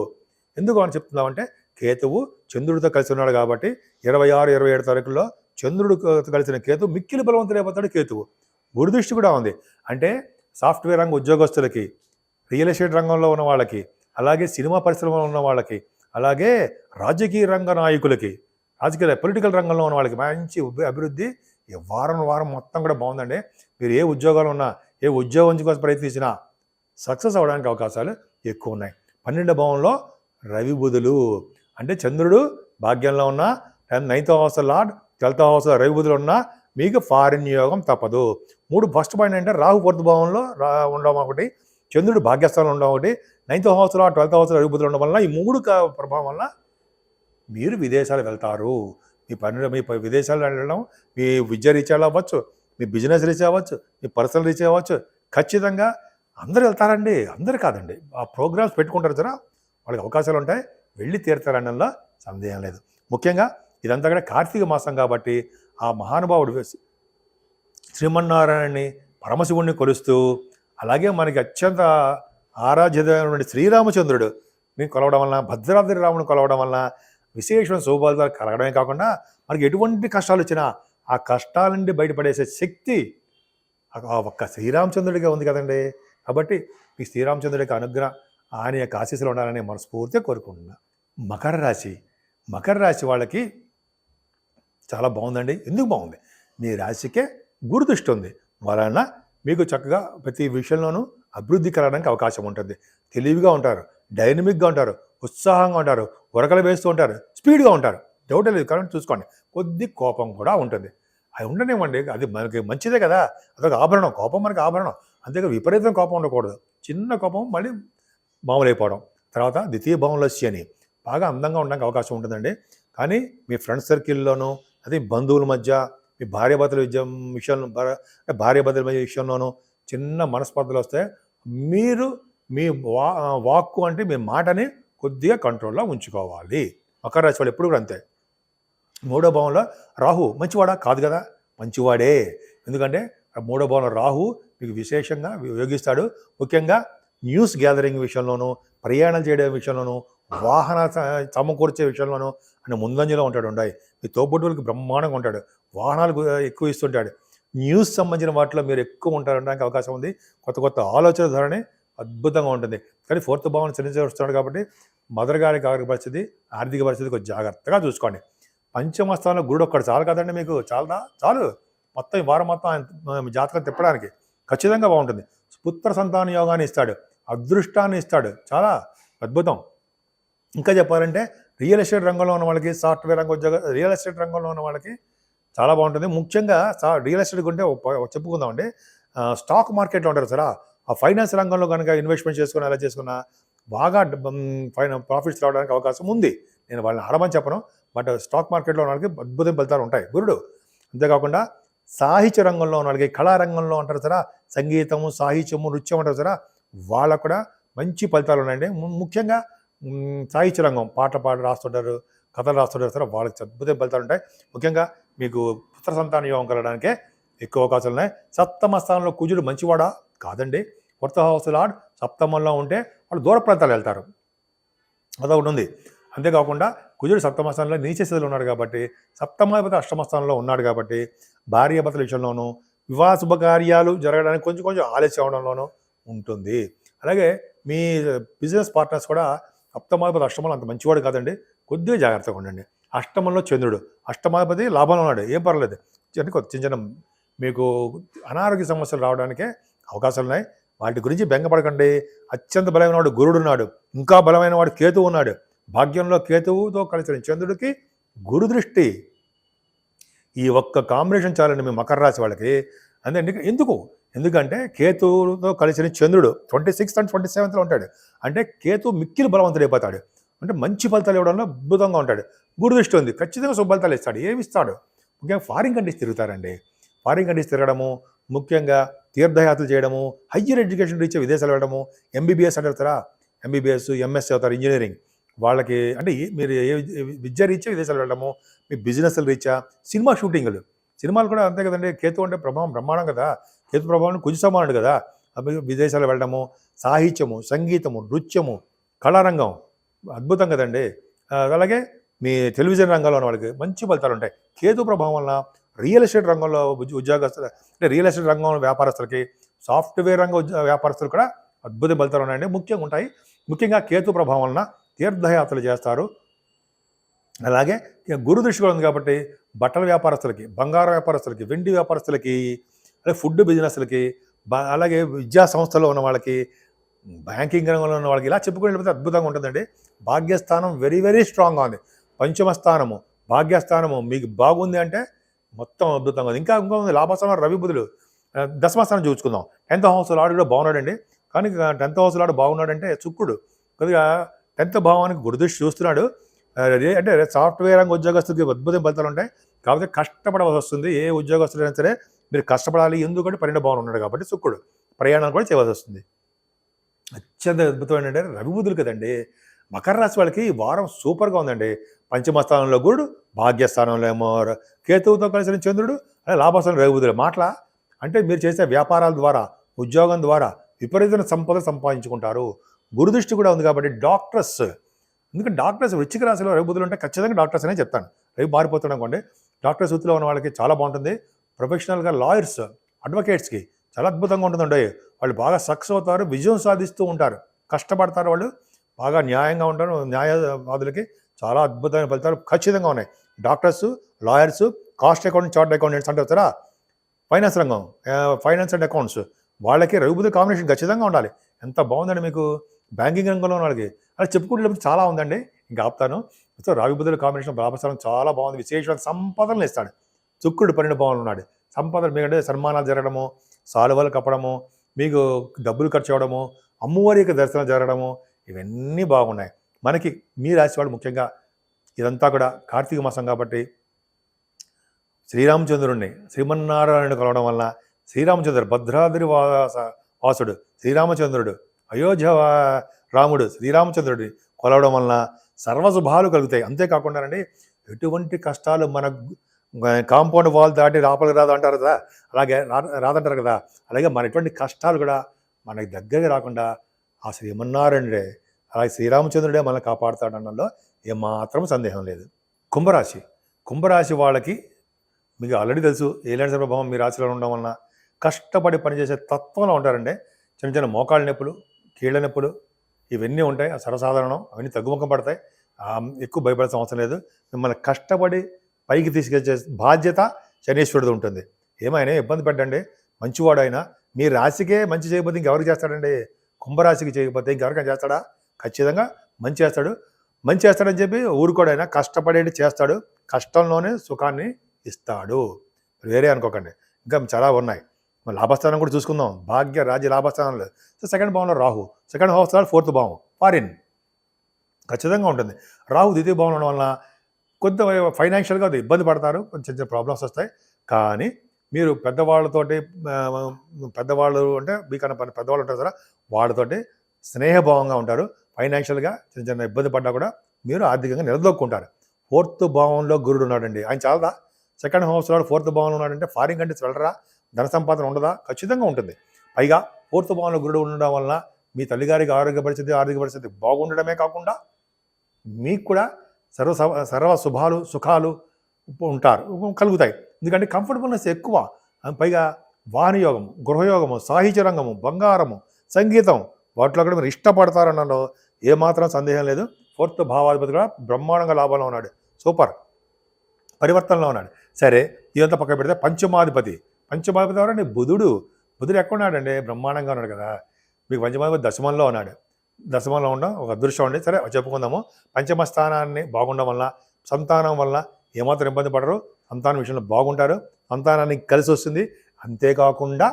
అని చెప్తున్నామంటే కేతువు చంద్రుడితో కలిసి ఉన్నాడు కాబట్టి 26, 27 తారీఖుల్లో చంద్రుడు కలిసిన కేతువు మిక్కిలి బలవంతుడైపోతాడు. కేతువు గురుదృష్టి కూడా ఉంది. అంటే సాఫ్ట్వేర్ రంగ ఉద్యోగస్తులకి, రియల్ ఎస్టేట్ రంగంలో ఉన్న వాళ్ళకి, అలాగే సినిమా పరిశ్రమలో ఉన్న వాళ్ళకి, అలాగే రాజకీయ రంగ నాయకులకి, పొలిటికల్ రంగంలో ఉన్న వాళ్ళకి మంచి అభివృద్ధి వారం మొత్తం కూడా బాగుందండి. మీరు ఏ ఉద్యోగాలు ఉన్నా, ఏ ఉద్యోగం కోసం ప్రయత్నించినా సక్సెస్ అవ్వడానికి అవకాశాలు ఎక్కువ ఉన్నాయి. 12వ భావంలో రవి బుధులు, అంటే చంద్రుడు భాగ్యంలో ఉన్న 9th house lord 12th house Ravi బుధులు ఉన్నా మీకు ఫారిన్ యోగం తప్పదు. ఫస్ట్ పాయింట్ అంటే రాహు 4th భావంలో ఉండడం ఒకటి, చంద్రుడు భాగ్యస్థానంలో ఉండడం ఒకటి, 9th హౌస్లో 12th హౌస్ రవి బుధులు ఉండడం వల్ల ఈ 3 ప్రభావం వల్ల మీరు విదేశాలు వెళ్తారు. మీ విదేశాలు వెళ్ళడం మీ విద్య రీత్యా అవ్వచ్చు, మీ బిజినెస్ రీచ్ అవ్వచ్చు, మీ పర్సనల్ రీచ్ అవ్వచ్చు. ఖచ్చితంగా అందరూ వెళ్తారండి, అందరు కాదండి. ఆ ప్రోగ్రామ్స్ పెట్టుకుంటారు జరా, వాళ్ళకి అవకాశాలు ఉంటాయి, వెళ్ళి తీరుతారనడంలో సందేహం లేదు. ముఖ్యంగా ఇదంతా కూడా కార్తీక మాసం కాబట్టి ఆ మహానుభావుడు శ్రీమన్నారాయణని పరమశివుణ్ణి కొలుస్తూ, అలాగే మనకి అత్యంత ఆరాధ్యమైనటువంటి శ్రీరామచంద్రుడు మీకు కొలవడం వలన, భద్రాద్రి రాముని కొలవడం వలన విశేషమైన శుభఫలితాలు కలగడమే కాకుండా మనకి ఎటువంటి కష్టాలు వచ్చినా ఆ కష్టాల నుండి బయటపడేసే శక్తి ఆ ఒక్క శ్రీరామచంద్రుడిగా ఉంది కదండి. కాబట్టి మీ శ్రీరామచంద్రుడికి అనుగ్రహం, ఆయన యొక్క ఆశీస్సులు ఉండాలని మనస్ఫూర్తిగా కోరుకుంటున్నా. మకర రాశి వాళ్ళకి చాలా బాగుందండి. ఎందుకు బాగుంది? మీ రాశికే గురుదృష్టి ఉంది వలన మీకు చక్కగా ప్రతి విషయంలోనూ అభివృద్ధి కలగడానికి అవకాశం ఉంటుంది. తెలివిగా ఉంటారు, డైనమిక్గా ఉంటారు, ఉత్సాహంగా ఉంటారు, ఉరకలు వేస్తూ ఉంటారు, స్పీడ్గా ఉంటారు. డౌట్ లేదు. కాబట్టి చూసుకోండి, కొద్ది కోపం కూడా ఉంటుంది. అది ఉండనివ్వండి, అది మనకి మంచిదే కదా, అదొక ఆభరణం. కోపం మనకి ఆభరణం. అంతేగా విపరీతం కోపం ఉండకూడదు. చిన్న కోపం మళ్ళీ మామూలైపోవడం. తర్వాత ద్వితీయ భావంలో శని బాగా అందంగా ఉండడానికి అవకాశం ఉంటుందండి. కానీ మీ ఫ్రెండ్ సర్కిల్లోనూ, అదే బంధువుల మధ్య, మీ భార్యాభర్తల విషయంలోనూ చిన్న మనస్పర్ధలు వస్తాయి. మీరు మీ వాక్కు అంటే మీ మాటని కొద్దిగా కంట్రోల్లో ఉంచుకోవాలి. మకర రాశి వాళ్ళు ఎప్పుడు కూడా అంతే. 3వ భావంలో రాహు మంచివాడా? కాదు కదా, మంచివాడే. ఎందుకంటే 3వ భావంలో రాహు మీకు విశేషంగా యోగిస్తాడు. ముఖ్యంగా న్యూస్ గ్యాదరింగ్ విషయంలోనూ, ప్రయాణాలు చేయడం విషయంలోనూ, వాహన సమకూర్చే విషయంలోనూ ఆయన ముందంజలో ఉంటాడు. మీ తోబుట్టువులకి బ్రహ్మాండంగా ఉంటాడు. వాహనాలు ఎక్కువ ఇస్తుంటాడు. న్యూస్ సంబంధించిన వాటిలో మీరు ఎక్కువ ఉంటారనడానికి అవకాశం ఉంది. కొత్త ఆలోచన ధోరణి అద్భుతంగా ఉంటుంది. కానీ 4th భావన శని వస్తున్నాడు కాబట్టి మదర్ గారికి ఆర్థిక పరిస్థితి కొంచెం జాగ్రత్తగా చూసుకోండి. పంచమ స్థానంలో గురుడు ఒక్కడు చాలు కదండి మీకు, చాలు మొత్తం ఈ వారం మొత్తం ఆయన జాతకం తిప్పడానికి ఖచ్చితంగా బాగుంటుంది. పుత్ర సంతాన యోగాన్ని ఇస్తాడు, అదృష్టాన్ని ఇస్తాడు, చాలా అద్భుతం. ఇంకా చెప్పాలంటే రియల్ ఎస్టేట్ రంగంలో ఉన్న వాళ్ళకి, సాఫ్ట్వేర్ రియల్ ఎస్టేట్ రంగంలో ఉన్న వాళ్ళకి చాలా బాగుంటుంది. ముఖ్యంగా రియల్ ఎస్టేట్ ఉంటే చెప్పుకుందామండి, స్టాక్ మార్కెట్లో ఉంటారు సరే, ఆ ఫైనాన్స్ రంగంలో కనుక ఇన్వెస్ట్మెంట్ చేసుకుని అలా చేసుకున్నా బాగా ప్రాఫిట్స్ రావడానికి అవకాశం ఉంది. నేను వాళ్ళని ఆడమని చెప్పను, బట్ స్టాక్ మార్కెట్లో ఉన్న వాళ్ళకి అద్భుతం ఫలితాలు ఉంటాయి గురుడు. అంతేకాకుండా సాహిత్య రంగంలో ఉన్న వాళ్ళకి, కళారంగంలో ఉంటారు సరే, సంగీతము, సాహిత్యము, నృత్యం అంటారు సరే, వాళ్ళకు కూడా మంచి ఫలితాలు ఉన్నాయండి. ముఖ్యంగా సాహిత్య రంగం పాటలు రాస్తుంటారు, కథలు రాస్తుంటారు సరే, వాళ్ళకి అద్భుతం ఫలితాలు ఉంటాయి. ముఖ్యంగా మీకు పుత్ర సంతాన యోగం కలగడానికే ఎక్కువ అవకాశాలు ఉన్నాయి. 7వ స్థానంలో కుజుడు మంచివాడా? కాదండి. 4th హౌస్ లార్డ్ 7వ ఉంటే వాళ్ళు దూర ప్రాంతాలు వెళ్తారు, అదొకటి ఉంది. అంతేకాకుండా కుజుడు 7వ స్థానంలో నీచ స్థితిలో ఉన్నాడు కాబట్టి, 7వ 8వ స్థానంలో ఉన్నాడు కాబట్టి భార్యాభర్తల విషయంలోనూ, వివాహ శుభకార్యాలు జరగడానికి కొంచెం ఆలస్యం అవడంలోనూ ఉంటుంది. అలాగే మీ బిజినెస్ పార్ట్నర్స్ కూడా 7వ 8వ అంత మంచివాడు కాదండి, కొద్దిగా జాగ్రత్తగా ఉండండి. 8వ చంద్రుడు, 8వ లాభంలో ఉన్నాడు, ఏం పర్లేదు. చిన్న మీకు అనారోగ్య సమస్యలు రావడానికే అవకాశాలు ఉన్నాయి. వాటి గురించి బెంగపడకండి. అత్యంత బలమైన వాడు గురుడు ఉన్నాడు, ఇంకా బలమైన వాడు కేతువు ఉన్నాడు. భాగ్యంలో కేతువుతో కలిసిన చంద్రుడికి గురు దృష్టి. ఈ ఒక్క కాంబినేషన్ చాలండి మీ మకర రాశి వాళ్ళకి. ఎందుకంటే కేతువుతో కలిసిన చంద్రుడు 26th and 27th ఉంటాడు. అంటే కేతు మిక్కిలి బలవంతుడైపోతాడు. అంటే మంచి ఫలితాలు ఇవ్వడంలో అద్భుతంగా ఉంటాడు. గురు దృష్టి ఉంది, ఖచ్చితంగా శుభఫలితాలు ఇస్తాడు. ఏమి ఇస్తాడు? ముఖ్యంగా ఫారిన్ కంట్రీస్ తిరుగుతారండి. ఫారిన్ కంట్రీస్ తిరగడము, ముఖ్యంగా తీర్థయాత్రలు చేయడము, హయ్యర్ ఎడ్యుకేషన్ రీత్యా విదేశాలు వెళ్ళడము, ఎంబీబీఎస్ అంటారా, ఎంబీబీఎస్ ఎంఎస్సీ అవుతారు, ఇంజనీరింగ్ వాళ్ళకి. అంటే మీరు ఏ విద్యా రీత్యా విదేశాలు వెళ్ళడము, మీ బిజినెస్ల రీత్యా, సినిమా షూటింగ్లు, సినిమాలు కూడా అంతే కదండి. కేతు అంటే ప్రభావం బ్రహ్మాండం కదా. కేతు ప్రభావం కుజ సమానుడు కదా. విదేశాలు వెళ్ళడము, సాహిత్యము, సంగీతము, నృత్యము, కళారంగం అద్భుతం కదండి. అలాగే మీ టెలివిజన్ రంగంలో ఉన్న వాళ్ళకి మంచి ఫలితాలు ఉంటాయి. కేతు ప్రభావం వలన రియల్ ఎస్టేట్ రంగంలో ఉద్యోగస్తులు, అంటే రియల్ ఎస్టేట్ రంగంలో వ్యాపారస్తులకి, సాఫ్ట్వేర్ రంగ వ్యాపారస్తులు కూడా అద్భుత ఫలితాలు ఉన్నాయండి, ముఖ్యంగా ఉంటాయి. ముఖ్యంగా కేతు ప్రభావం వలన తీర్థయాత్రలు చేస్తారు. అలాగే గురు దృష్టి కూడా ఉంది కాబట్టి బట్టల వ్యాపారస్తులకి, బంగారం వ్యాపారస్తులకి, వెండి వ్యాపారస్తులకి, అలాగే ఫుడ్ బిజినెస్లకి, అలాగే విద్యా సంస్థలో ఉన్న వాళ్ళకి, బ్యాంకింగ్ రంగంలో ఉన్న వాళ్ళకి, ఇలా చెప్పుకుని వెళ్ళిపోతే అద్భుతంగా ఉంటుందండి. భాగ్యస్థానం వెరీ వెరీ స్ట్రాంగ్గా ఉంది. పంచమ స్థానము, భాగ్యస్థానము మీకు బాగుంది అంటే మొత్తం అద్భుతంగా ఉంది. ఇంకా ఉంది లాభస్థానం రవి బుధులు. దశమస్థానం చూసుకుందాం. 10th హౌస్ లాడు కూడా బాగున్నాడండి. కానీ 10th హౌస్ లాడు బాగున్నాడంటే శుక్రుడు కొద్దిగా 10th భావానికి గురుదృష్టి చూస్తున్నాడు. అంటే సాఫ్ట్వేర్ రంగ ఉద్యోగస్తులకి అద్భుతం ఫలితాలు ఉంటాయి. కాకపోతే కష్టపడవలసి వస్తుంది. ఏ ఉద్యోగస్తులైనా సరే మీరు కష్టపడాలి. ఎందుకంటే 12వ భావం ఉన్నాడు కాబట్టి శుక్రుడు ప్రయాణాలు కూడా చేయవలసి వస్తుంది. అత్యంత అద్భుతమైన అంటే రవి బుధులు కదండి. మకర రాశి వాళ్ళకి ఈ వారం సూపర్గా ఉందండి. పంచమ స్థానంలో గురుడు, భాగ్యస్థానంలో ఏమో కేతువుతో కలిసిన చంద్రుడు, అలాగే లాభస్థానం రవి బుధులు. మాటల అంటే మీరు చేసే వ్యాపారాల ద్వారా, ఉద్యోగం ద్వారా విపరీతమైన సంపద సంపాదించుకుంటారు. గురుదృష్టి కూడా ఉంది కాబట్టి డాక్టర్స్, ఎందుకంటే డాక్టర్స్ వృశ్చిక రాశిలో రవి బుధులు ఉంటే ఖచ్చితంగా డాక్టర్స్ అనే చెప్తాను. రవి మారిపోతున్నాం అనుకోండి, డాక్టర్స్ వృత్తిలో ఉన్న వాళ్ళకి చాలా బాగుంటుంది. ప్రొఫెషనల్గా లాయర్స్, అడ్వకేట్స్కి చాలా అద్భుతంగా ఉంటుందండి. వాళ్ళు బాగా సక్సెస్ అవుతారు, విజయం సాధిస్తూ ఉంటారు, కష్టపడతారు, వాళ్ళు బాగా న్యాయంగా ఉంటారు. న్యాయవాదులకి చాలా అద్భుతమైన ఫలితాలు ఖచ్చితంగా ఉన్నాయి. Doctors, lawyers, cost accountant, chart accountants అంటే వస్తారా, ఫైనాన్స్ రంగం, ఫైనాన్స్ అండ్ అకౌంట్స్, వాళ్ళకి రవి బుధ కాంబినేషన్ ఖచ్చితంగా ఉండాలి. ఎంత బాగుందండి మీకు. బ్యాంకింగ్ రంగంలో ఉన్న వాళ్ళకి అలా చెప్పుకుంటే చాలా ఉందండి, ఇంకా ఆపుతాను. సో రవి బుధుల కాంబినేషన్ లాభస్థానం చాలా బాగుంది. విశేషమైన సంపదలను ఇస్తాడు. శుక్రుడు 12వ భావంలో ఉన్నాడు. సంపదలు మీకంటే సన్మానాలు జరగడము, సాలువలు కప్పడము, మీకు డబ్బులు ఖర్చు అవ్వడము, అమ్మవారి యొక్క దర్శనం జరగడము, ఇవన్నీ బాగున్నాయి. మనకి మీ రాశి వాళ్ళు ముఖ్యంగా ఇదంతా కూడా కార్తీక మాసం కాబట్టి శ్రీరామచంద్రుడిని, శ్రీమన్నారాయణుడు కలవడం వల్ల, శ్రీరామచంద్రుడు భద్రాద్రి వాసుడు శ్రీరామచంద్రుడు, అయోధ్య రాముడు శ్రీరామచంద్రుడిని కొలవడం వలన సర్వశుభాలు కలుగుతాయి. అంతేకాకుండా అండి, ఎటువంటి కష్టాలు మన కాంపౌండ్ వాల్ దాటి రాపలికి రాదు అంటారు కదా, అలాగే రాదంటారు కదా, అలాగే మన ఎటువంటి కష్టాలు కూడా మనకి దగ్గరగా రాకుండా ఆ శ్రీమన్నారాయణుడే, అలాగే శ్రీరామచంద్రుడే మనల్ని కాపాడుతాడనడంలో ఏమాత్రం సందేహం లేదు. కుంభరాశి వాళ్ళకి మీకు ఆల్రెడీ తెలుసు, ఏలినాటి ప్రభావం మీ రాశిలో ఉండడం వలన కష్టపడి పనిచేసే తత్వంలో ఉంటారండి. చిన్న చిన్న మోకాళ్ళ నొప్పులు, కీళ్ళ నొప్పులు ఇవన్నీ ఉంటాయి, సర్వసాధారణం. అవన్నీ తగ్గుముఖం పడతాయి. ఎక్కువ భయపడాల్సిన అవసరం లేదు. మిమ్మల్ని కష్టపడి పైకి తీసుకొచ్చే బాధ్యత శనీశ్వరుడు ఉంటుంది. ఏమైనా ఇబ్బంది పెట్టండి, మంచివాడు అయినా మీ రాశికే మంచి చేయకపోతే ఇంకెవరికి చేస్తాడండి? కుంభరాశికి చేయకపోతే ఇంకెవరికైనా చేస్తాడా? ఖచ్చితంగా మంచి చేస్తాడు. మంచి చేస్తాడని చెప్పి ఊరుకోడైనా కష్టపడేది చేస్తాడు. కష్టంలోనే సుఖాన్ని ఇస్తాడు, వేరే అనుకోకండి. ఇంకా చాలా ఉన్నాయి. లాభస్థానం కూడా చూసుకుందాం. భాగ్య రాజ్య లాభస్థానంలో సెకండ్ భావంలో రాహు, సెకండ్ హౌస్ 4th భావం ఫారిన్ ఖచ్చితంగా ఉంటుంది. రాహు ద్వితీయ భావంలో ఉండడం వలన కొంత ఫైనాన్షియల్గా ఇబ్బంది పడతారు, కొంచెం చిన్న ప్రాబ్లమ్స్ వస్తాయి. కానీ మీరు పెద్దవాళ్ళు అంటే మీకన్నా పెద్దవాళ్ళు ఉంటారు కదా, వాళ్ళతోటి స్నేహభావంగా ఉంటారు. ఫైనాన్షియల్గా చిన్న చిన్న ఇబ్బంది పడ్డా కూడా మీరు ఆర్థికంగా నిలదొక్కుంటారు. 4th భావంలో గురుడు ఉన్నాడండి, ఆయన చాలదా? సెకండ్ హౌస్ వాడు 4th భావంలో ఉన్నాడంటే ఫారిన్ కంట్రీస్ వెళ్ళరా? ధన సంపాదన ఉండదా? ఖచ్చితంగా ఉంటుంది. పైగా 4th భావంలో గురుడు ఉండడం వలన మీ తల్లిగారికి ఆరోగ్య పరిస్థితి బాగుండడమే కాకుండా మీకు కూడా సర్వ శుభాలు సుఖాలు కలుగుతాయి. ఎందుకంటే కంఫర్టబుల్నెస్ ఎక్కువ. పైగా వాహనయోగము, గృహయోగము, సాహిత్య రంగము, బంగారము, సంగీతం వాటిలో కూడా మీరు ఇష్టపడతారన్నలో ఏమాత్రం సందేహం లేదు. 4th భావాధిపతి కూడా బ్రహ్మాండంగా లాభంలో ఉన్నాడు, సూపర్ పరివర్తనలో ఉన్నాడు. సరే, ఇదంతా పక్క పెడితే పంచమాధిపతి ఎవరండి? బుధుడు బుధుడు ఎక్కడ ఉన్నాడండి? బ్రహ్మాండంగా ఉన్నాడు కదా. మీకు పంచమ దశమంలో ఉన్నాడు. దశమంలో ఉండడం ఒక అదృష్టం అండి. సరే చెప్పుకుందాము. పంచమ స్థానాన్ని బాగుండడం వల్ల, సంతానం వల్ల ఏమాత్రం ఇబ్బంది పడరు. సంతానం విషయంలో బాగుంటారు. సంతానానికి కలిసి వస్తుంది. అంతేకాకుండా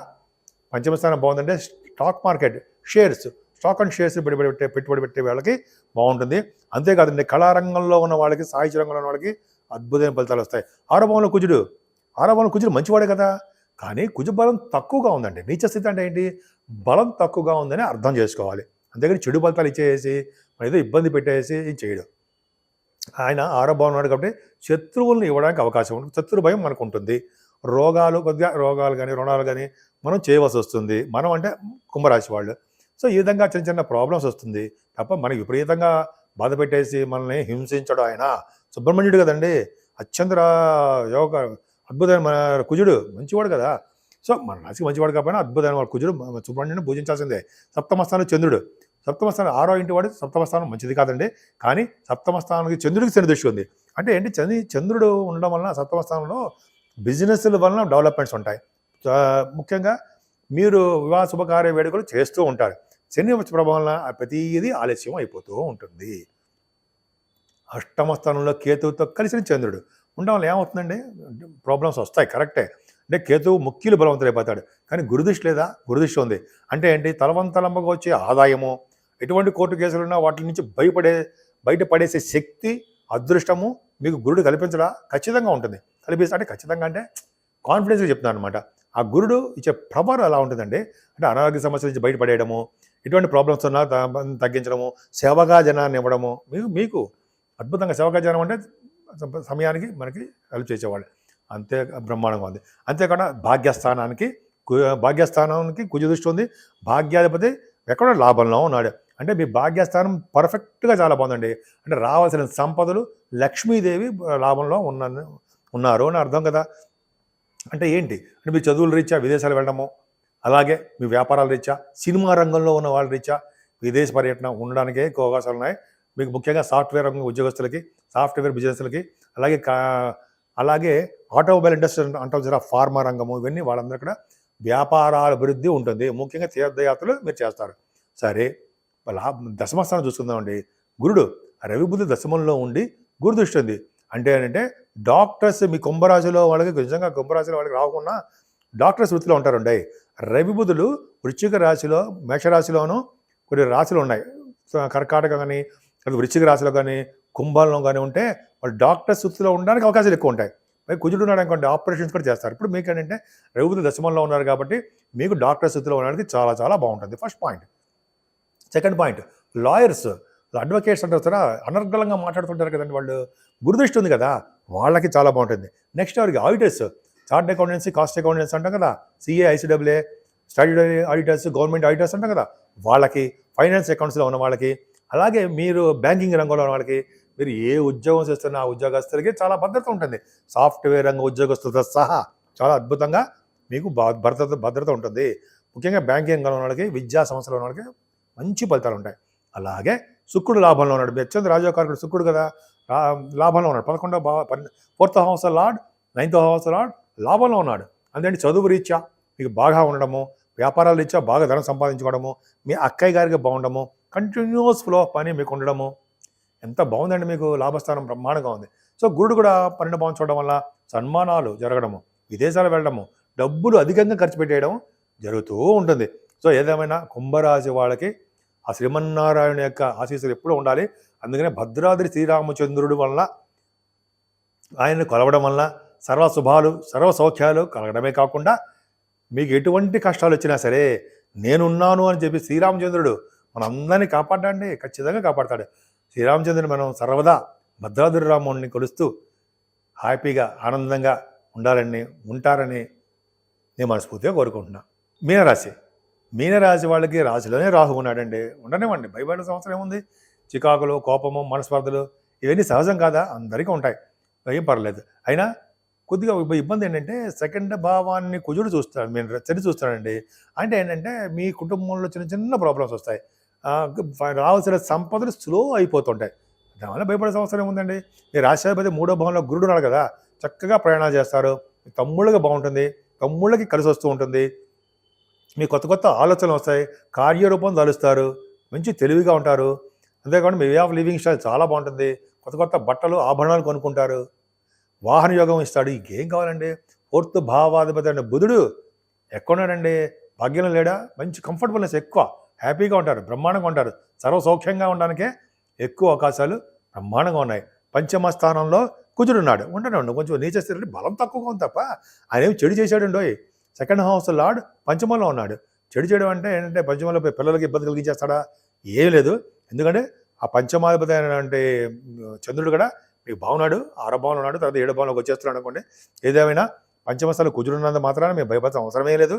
పంచమ స్థానం బాగుందంటే stock market, shares, stock and shares పెట్టుబడి పెట్టే వాళ్ళకి బాగుంటుంది. అంతేకాదండి కళారంగంలో ఉన్న వాళ్ళకి, సాహిత్య రంగంలో ఉన్న వాళ్ళకి అద్భుతమైన ఫలితాలు వస్తాయి. ఆరో కుజుడు మంచివాడే కదా, కానీ కుజు బలం తక్కువగా ఉందండి. నీచ స్థితి అంటే ఏంటి? బలం తక్కువగా ఉందని అర్థం చేసుకోవాలి. అంతేగాని చెడు ఫలితాలు ఇచ్చేసి ఏదో ఇబ్బంది పెట్టేసి చేయడం. ఆయన ఆరో భావం ఉన్నాడు కాబట్టి శత్రువులను ఇవ్వడానికి అవకాశం ఉంటుంది. శత్రు భయం మనకు ఉంటుంది. రోగాలు కానీ రుణాలు కానీ మనం చేయవలసి వస్తుంది. మనం అంటే కుంభరాశి వాళ్ళు. సో ఈ విధంగా చిన్న చిన్న ప్రాబ్లమ్స్ వస్తుంది తప్ప మనకి విపరీతంగా బాధ పెట్టేసి మనల్ని హింసించడం. ఆయన సుబ్రహ్మణ్యుడు కదండి, అత్యంత యోగ అద్భుతమైన మన కుజుడు మంచివాడు కదా. సో మన రాశికి మంచివాడు కాబట్టి అద్భుతమైన వాడు కుజుడు, సుబ్రహ్మణ్యుని పూజించాల్సిందే. సప్తమస్థానం చంద్రుడు, సప్తమస్థానం 6వ ఇంటి వాడు. సప్తమస్థానం మంచిది కాదండి, కానీ సప్తమస్థానానికి చంద్రుడికి శని దృష్టి ఉంది. అంటే ఏంటి? చంద్రుడు ఉండడం వలన సప్తమస్థానంలో బిజినెస్ల వలన డెవలప్మెంట్స్ ఉంటాయి. ముఖ్యంగా మీరు వివాహ శుభకార్య వేడుకలు చేస్తూ ఉంటారు. శని ప్రభావం వలన ప్రతిదీ ఆలస్యం అయిపోతూ ఉంటుంది. అష్టమ స్థానంలో కేతువుతో కలిసిన చంద్రుడు ఉండడం వల్ల ఏమవుతుందండి? ప్రాబ్లమ్స్ వస్తాయి, కరెక్టే. అంటే కేతువు ముఖ్యులు బలవంతులైపోతాడు. కానీ గురుదృష్టి లేదా? గురుదృష్టి ఉంది. అంటే ఏంటి? తలవంతలంబగా వచ్చే ఆదాయము, ఎటువంటి కోర్టు కేసులున్నా వాటి నుంచి బయటపడేసే శక్తి, అదృష్టము మీకు గురుడు కల్పించడా? ఖచ్చితంగా ఉంటుంది. అంటే ఖచ్చితంగా అంటే కాన్ఫిడెన్స్గా చెప్తున్నాను అనమాట. ఆ గురుడు ఇచ్చే ప్రభావం ఎలా ఉంటుందండి? అంటే అనారోగ్య సమస్యల నుంచి బయటపడేయడము, ఎటువంటి ప్రాబ్లమ్స్ ఉన్నా తగ్గించడము, సేవగా జనాన్ని ఇవ్వడము. మీకు అద్భుతంగా సేవగా జనం అంటే సమయానికి మనకి హెల్ప్ చేసేవాళ్ళు. అంతే బ్రహ్మాండంగా ఉంది. అంతేకాకుండా భాగ్యస్థానానికి కుజ దృష్టి ఉంది. భాగ్యాధిపతి ఎక్కడ? లాభంలో ఉన్నాడు. అంటే మీ భాగ్యస్థానం పర్ఫెక్ట్గా చాలా బాగుందండి. అంటే రావాల్సిన సంపదలు, లక్ష్మీదేవి లాభంలో ఉన్నారు అని అర్థం కదా. అంటే ఏంటి? అంటే మీ చదువుల రీత్యా విదేశాలు వెళ్ళడము, అలాగే మీ వ్యాపారాల రీత్యా, సినిమా రంగంలో ఉన్న వాళ్ళ రీత్యా విదేశ పర్యటన ఉండడానికే ఎక్కువ అవకాశాలు ఉన్నాయి. మీకు ముఖ్యంగా సాఫ్ట్వేర్ రంగం ఉద్యోగస్తులకి, సాఫ్ట్వేర్ బిజినెస్లకి, అలాగే ఆటోమొబైల్ ఇండస్ట్రీ అంటాం జరా, ఫార్మా రంగము, ఇవన్నీ వాళ్ళందరూ కూడా వ్యాపారాల అభివృద్ధి ఉంటుంది. ముఖ్యంగా తీర్థయాత్రలు మీరు చేస్తారు. సరే, దశమస్థానం చూసుకుందామండి. గురుడు రవి బుధ దశమంలో ఉండి గురు దృష్టి ఉంది. అంటే ఏంటంటే డాక్టర్స్, మీ కుంభరాశిలో వాళ్ళకి, నిజంగా కుంభరాశిలో వాళ్ళకి రాకుండా డాక్టర్స్ వృత్తిలో ఉంటారండి. రవి బుధులు వృశ్చిక రాశిలో, మేషరాశిలోనూ కొన్ని రాశులు ఉన్నాయి. కర్కాటక కానీ, వృశ్చిక రాశిలో కానీ, కుంభంలో కానీ ఉంటే వాళ్ళు డాక్టర్స్ వృత్తిలో ఉండడానికి అవకాశాలు ఎక్కువ ఉంటాయి. కుజుడు ఉన్నాడు అనుకోండి, ఆపరేషన్స్ కూడా చేస్తారు. ఇప్పుడు మీకు ఏంటంటే రవి బుధ దశమంలో ఉన్నారు కాబట్టి మీకు డాక్టర్స్ వృత్తిలో ఉండడానికి చాలా చాలా బాగుంటుంది. First point. Second point, lawyers, advocates అంటారు కదా, అనర్గళంగా మాట్లాడుతుంటారు కదండి వాళ్ళు, గురుదృష్టి ఉంది కదా, వాళ్ళకి చాలా బాగుంటుంది. నెక్స్ట్ వారికి auditors, chart accountancy, cost accountancy అంటాం కదా, CA, ICWA, statutory auditors, government auditors అంటాం కదా, వాళ్ళకి, ఫైనాన్స్ అకౌంట్స్లో ఉన్న వాళ్ళకి, అలాగే మీరు బ్యాంకింగ్ రంగంలో ఉన్న వాళ్ళకి, మీరు ఏ ఉద్యోగం చేస్తున్న ఆ ఉద్యోగస్తులకి చాలా భద్రత ఉంటుంది. సాఫ్ట్వేర్ రంగ ఉద్యోగస్తులతో సహా చాలా అద్భుతంగా మీకు భద్రత ఉంటుంది. ముఖ్యంగా బ్యాంకింగ్ రంగంలో ఉన్న వాళ్ళకి, విద్యా సంస్థలో ఉన్న వాళ్ళకి మంచి ఫలితాలు ఉంటాయి. అలాగే శుక్రుడు లాభంలో ఉన్నాడు. మీ అత్యంత రాజకారకుడు శుక్రుడు కదా, లాభంలో ఉన్నాడు. 4th house lord, 9th house lord లాభంలో ఉన్నాడు. అందుకని చదువు రీత్యా మీకు బాగా ఉండడము, వ్యాపారాల రీత్యా బాగా ధనం సంపాదించుకోవడము, మీ అక్కయ్య గారికి బాగుండము, కంటిన్యూస్ ఫ్లో ఆఫ్ పని మీకు ఉండడము, ఎంత బాగుందండి. మీకు లాభస్థానం బ్రహ్మాండంగా ఉంది. సో గురుడు కూడా 12 భావం చూడడం వల్ల సన్మానాలు జరగడము, విదేశాలు వెళ్ళడము, డబ్బులు అధికంగా ఖర్చు పెట్టేయడం జరుగుతూ ఉంటుంది. సో ఏదేమైనా కుంభరాశి వాళ్ళకి ఆ శ్రీమన్నారాయణ యొక్క ఆశీస్సులు ఎప్పుడూ ఉండాలి. అందుకనే భద్రాద్రి శ్రీరామచంద్రుడి వలన, ఆయన్ని కొలవడం వలన సర్వశుభాలు, సర్వసౌఖ్యాలు కలగడమే కాకుండా మీకు ఎటువంటి కష్టాలు వచ్చినా సరే నేనున్నాను అని చెప్పి శ్రీరామచంద్రుడు మనందరినీ కాపాడండి, ఖచ్చితంగా కాపాడతాడు. శ్రీరామచంద్రుని మనం సర్వదా భద్రాద్రి రాముడిని కొలుస్తూ హ్యాపీగా, ఆనందంగా ఉంటారని నేను మనస్ఫూర్తిగా కోరుకుంటున్నా. మీనరాశి వాళ్ళకి రాశిలోనే రాహు ఉన్నాడండి. ఉండనివ్వండి, భయపడిన సంవత్సరం ఏముంది? చికాకులు, కోపము, మనస్పర్ధలు ఇవన్నీ సహజం కాదా? అందరికీ ఉంటాయి, ఏం పర్లేదు. అయినా కొద్దిగా ఇబ్బంది ఏంటంటే సెకండ్ భావాన్ని కుజుడు చూస్తాడు, మీరు చరి చూస్తాడండి. అంటే ఏంటంటే మీ కుటుంబంలో చిన్న చిన్న ప్రాబ్లమ్స్ వస్తాయి, రావాల్సిన సంపదలు స్లో అయిపోతుంటాయి. దానివల్ల భయపడే సంవత్సరం ఏముందండి? మీ రాష్ట్రాధిపతి 3వ భావంలో గురుడు ఉన్నాడు కదా, చక్కగా ప్రయాణాలు చేస్తారు, తమ్ముళ్ళకి బాగుంటుంది, తమ్ముళ్ళకి కలిసి వస్తూ ఉంటుంది. మీకు కొత్త కొత్త ఆలోచనలు వస్తాయి, కార్యరూపం దాలుస్తారు, మంచి తెలివిగా ఉంటారు. అంతేకాకుండా మీ వే ఆఫ్ లివింగ్ స్టైల్ చాలా బాగుంటుంది. కొత్త కొత్త బట్టలు ఆభరణాలు కొనుక్కుంటారు. వాహన యోగం ఇస్తాడు. ఇంకేం కావాలండి? ఫోర్త్ భావాధిపతి అంటే బుధుడు ఎక్కడున్నాడండి? భాగ్యంలో లేడా? మంచి కంఫర్టబుల్నెస్ ఎక్కువ, హ్యాపీగా ఉంటారు, బ్రహ్మాండంగా ఉంటారు. సర్వసౌఖ్యంగా ఉండడానికే ఎక్కువ అవకాశాలు బ్రహ్మాండంగా ఉన్నాయి. పంచమ స్థానంలో కుజుడున్నాడు. ఉండండి కొంచెం నీచ స్థితి బలం తక్కువగా ఉంది తప్ప ఆయన ఏమి చెడు చేశాడండోయ్. సెకండ్ హౌస్ లార్డ్ పంచమంలో ఉన్నాడు. చెడు చేయడం అంటే ఏంటంటే పంచమంలో పిల్లలకి ఇబ్బంది కలిగించేస్తాడా? ఏం లేదు. ఎందుకంటే ఆ పంచమాధిపతి అయినటువంటి చంద్రుడు కూడా మీకు బాగున్నాడు, 6వ భావంలో ఉన్నాడు, తర్వాత 7వ భావంలోకి వచ్చేస్తున్నాడు అనుకోండి. ఏదేమైనా పంచమస్థానంలో కుజుడున్నంత మాత్రాన మేము భయపడాల్సిన అవసరమే లేదు.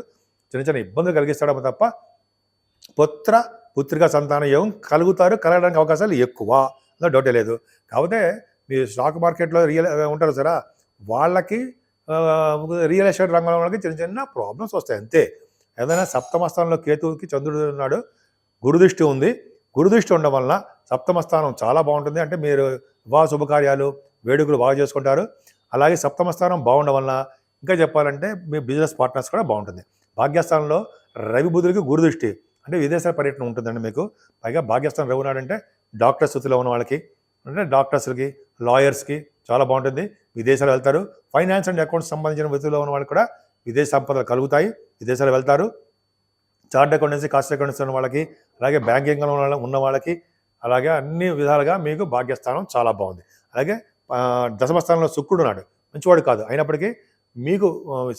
చిన్న చిన్న ఇబ్బందులు కలిగిస్తాడేమో తప్ప పుత్రికా సంతాన యోగం కలగడానికి అవకాశాలు ఎక్కువ, అందులో డౌటే లేదు. కాకపోతే మీ స్టాక్ మార్కెట్లో ఉంటారు సరే, వాళ్ళకి రియల్ ఎస్టేట్ రంగంలో వాళ్ళకి చిన్న చిన్న ప్రాబ్లమ్స్ వస్తాయి అంతే. ఏదైనా సప్తమ స్థానంలో కేతువుకి చంద్రుడు ఉన్నాడు, గురుదృష్టి ఉంది. గురుదృష్టి ఉండడం వలన సప్తమ స్థానం చాలా బాగుంటుంది. అంటే మీరు వివాహ శుభకార్యాలు వేడుకలు బాగా చేసుకుంటారు. అలాగే సప్తమ స్థానం బాగుండడం వలన ఇంకా చెప్పాలంటే మీ బిజినెస్ పార్ట్నర్స్ కూడా బాగుంటుంది. భాగ్యస్థానంలో రవి బుధుడికి గురుదృష్టి, అంటే విదేశాల పర్యటన ఉంటుందండి మీకు. పైగా భాగ్యస్థానం రవి ఉన్నాడంటే డాక్టర్స్ వృత్తిలో ఉన్న వాళ్ళకి, అంటే డాక్టర్స్కి, లాయర్స్కి చాలా బాగుంటుంది. విదేశాలు వెళ్తారు. ఫైనాన్స్ అండ్ అకౌంట్స్ సంబంధించిన వృత్తిలో ఉన్న వాళ్ళకి కూడా విదేశ సంపదలు కలుగుతాయి, విదేశాలు వెళ్తారు. చార్ట్ అకౌంటెన్సీ, కాస్ట్ అకౌంటెన్సీ ఉన్న వాళ్ళకి, అలాగే బ్యాంకింగ్లో ఉన్న వాళ్ళకి, అలాగే అన్ని విధాలుగా మీకు భాగ్యస్థానం చాలా బాగుంది. అలాగే దశమ స్థానంలో శుక్రుడు ఉన్నాడు, మంచివాడు కాదు. అయినప్పటికీ మీకు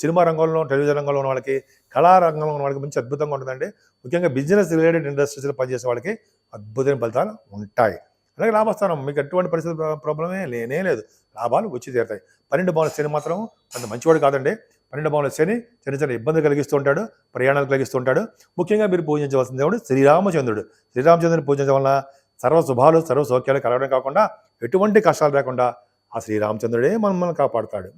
సినిమా రంగంలో, టెలివిజన్ రంగంలో ఉన్న వాళ్ళకి, కళారంగంలో ఉన్న వాళ్ళకి మంచి అద్భుతంగా ఉంటుందండి. ముఖ్యంగా బిజినెస్ రిలేటెడ్ ఇండస్ట్రీస్లో పనిచేసే వాళ్ళకి అద్భుతమైన ఫలితాలు ఉంటాయి. అలాగే లాభస్థానం మీకు ఎటువంటి పరిస్థితి ప్రాబ్లమే లేనే లేదు, లాభాలు వచ్చి తీరుతాయి. 12 భావంలో శని మాత్రం అంత మంచివాడు కాదండి. 12 భావంలో శని చిన్న చిన్న ఇబ్బంది కలిగిస్తూ ఉంటాడు, ప్రయాణాలు కలిగిస్తూ ఉంటాడు. ముఖ్యంగా మీరు పూజించవలసిన దేవుడు శ్రీరామచంద్రుడు. శ్రీరామచంద్రుని పూజించడం వల్ల సర్వ శుభాలు, సర్వ సౌఖ్యాలు కలగడం కాకుండా ఎటువంటి కష్టాలు రాకుండా ఆ శ్రీరామచంద్రుడే మనల్ని కాపాడుతాడు.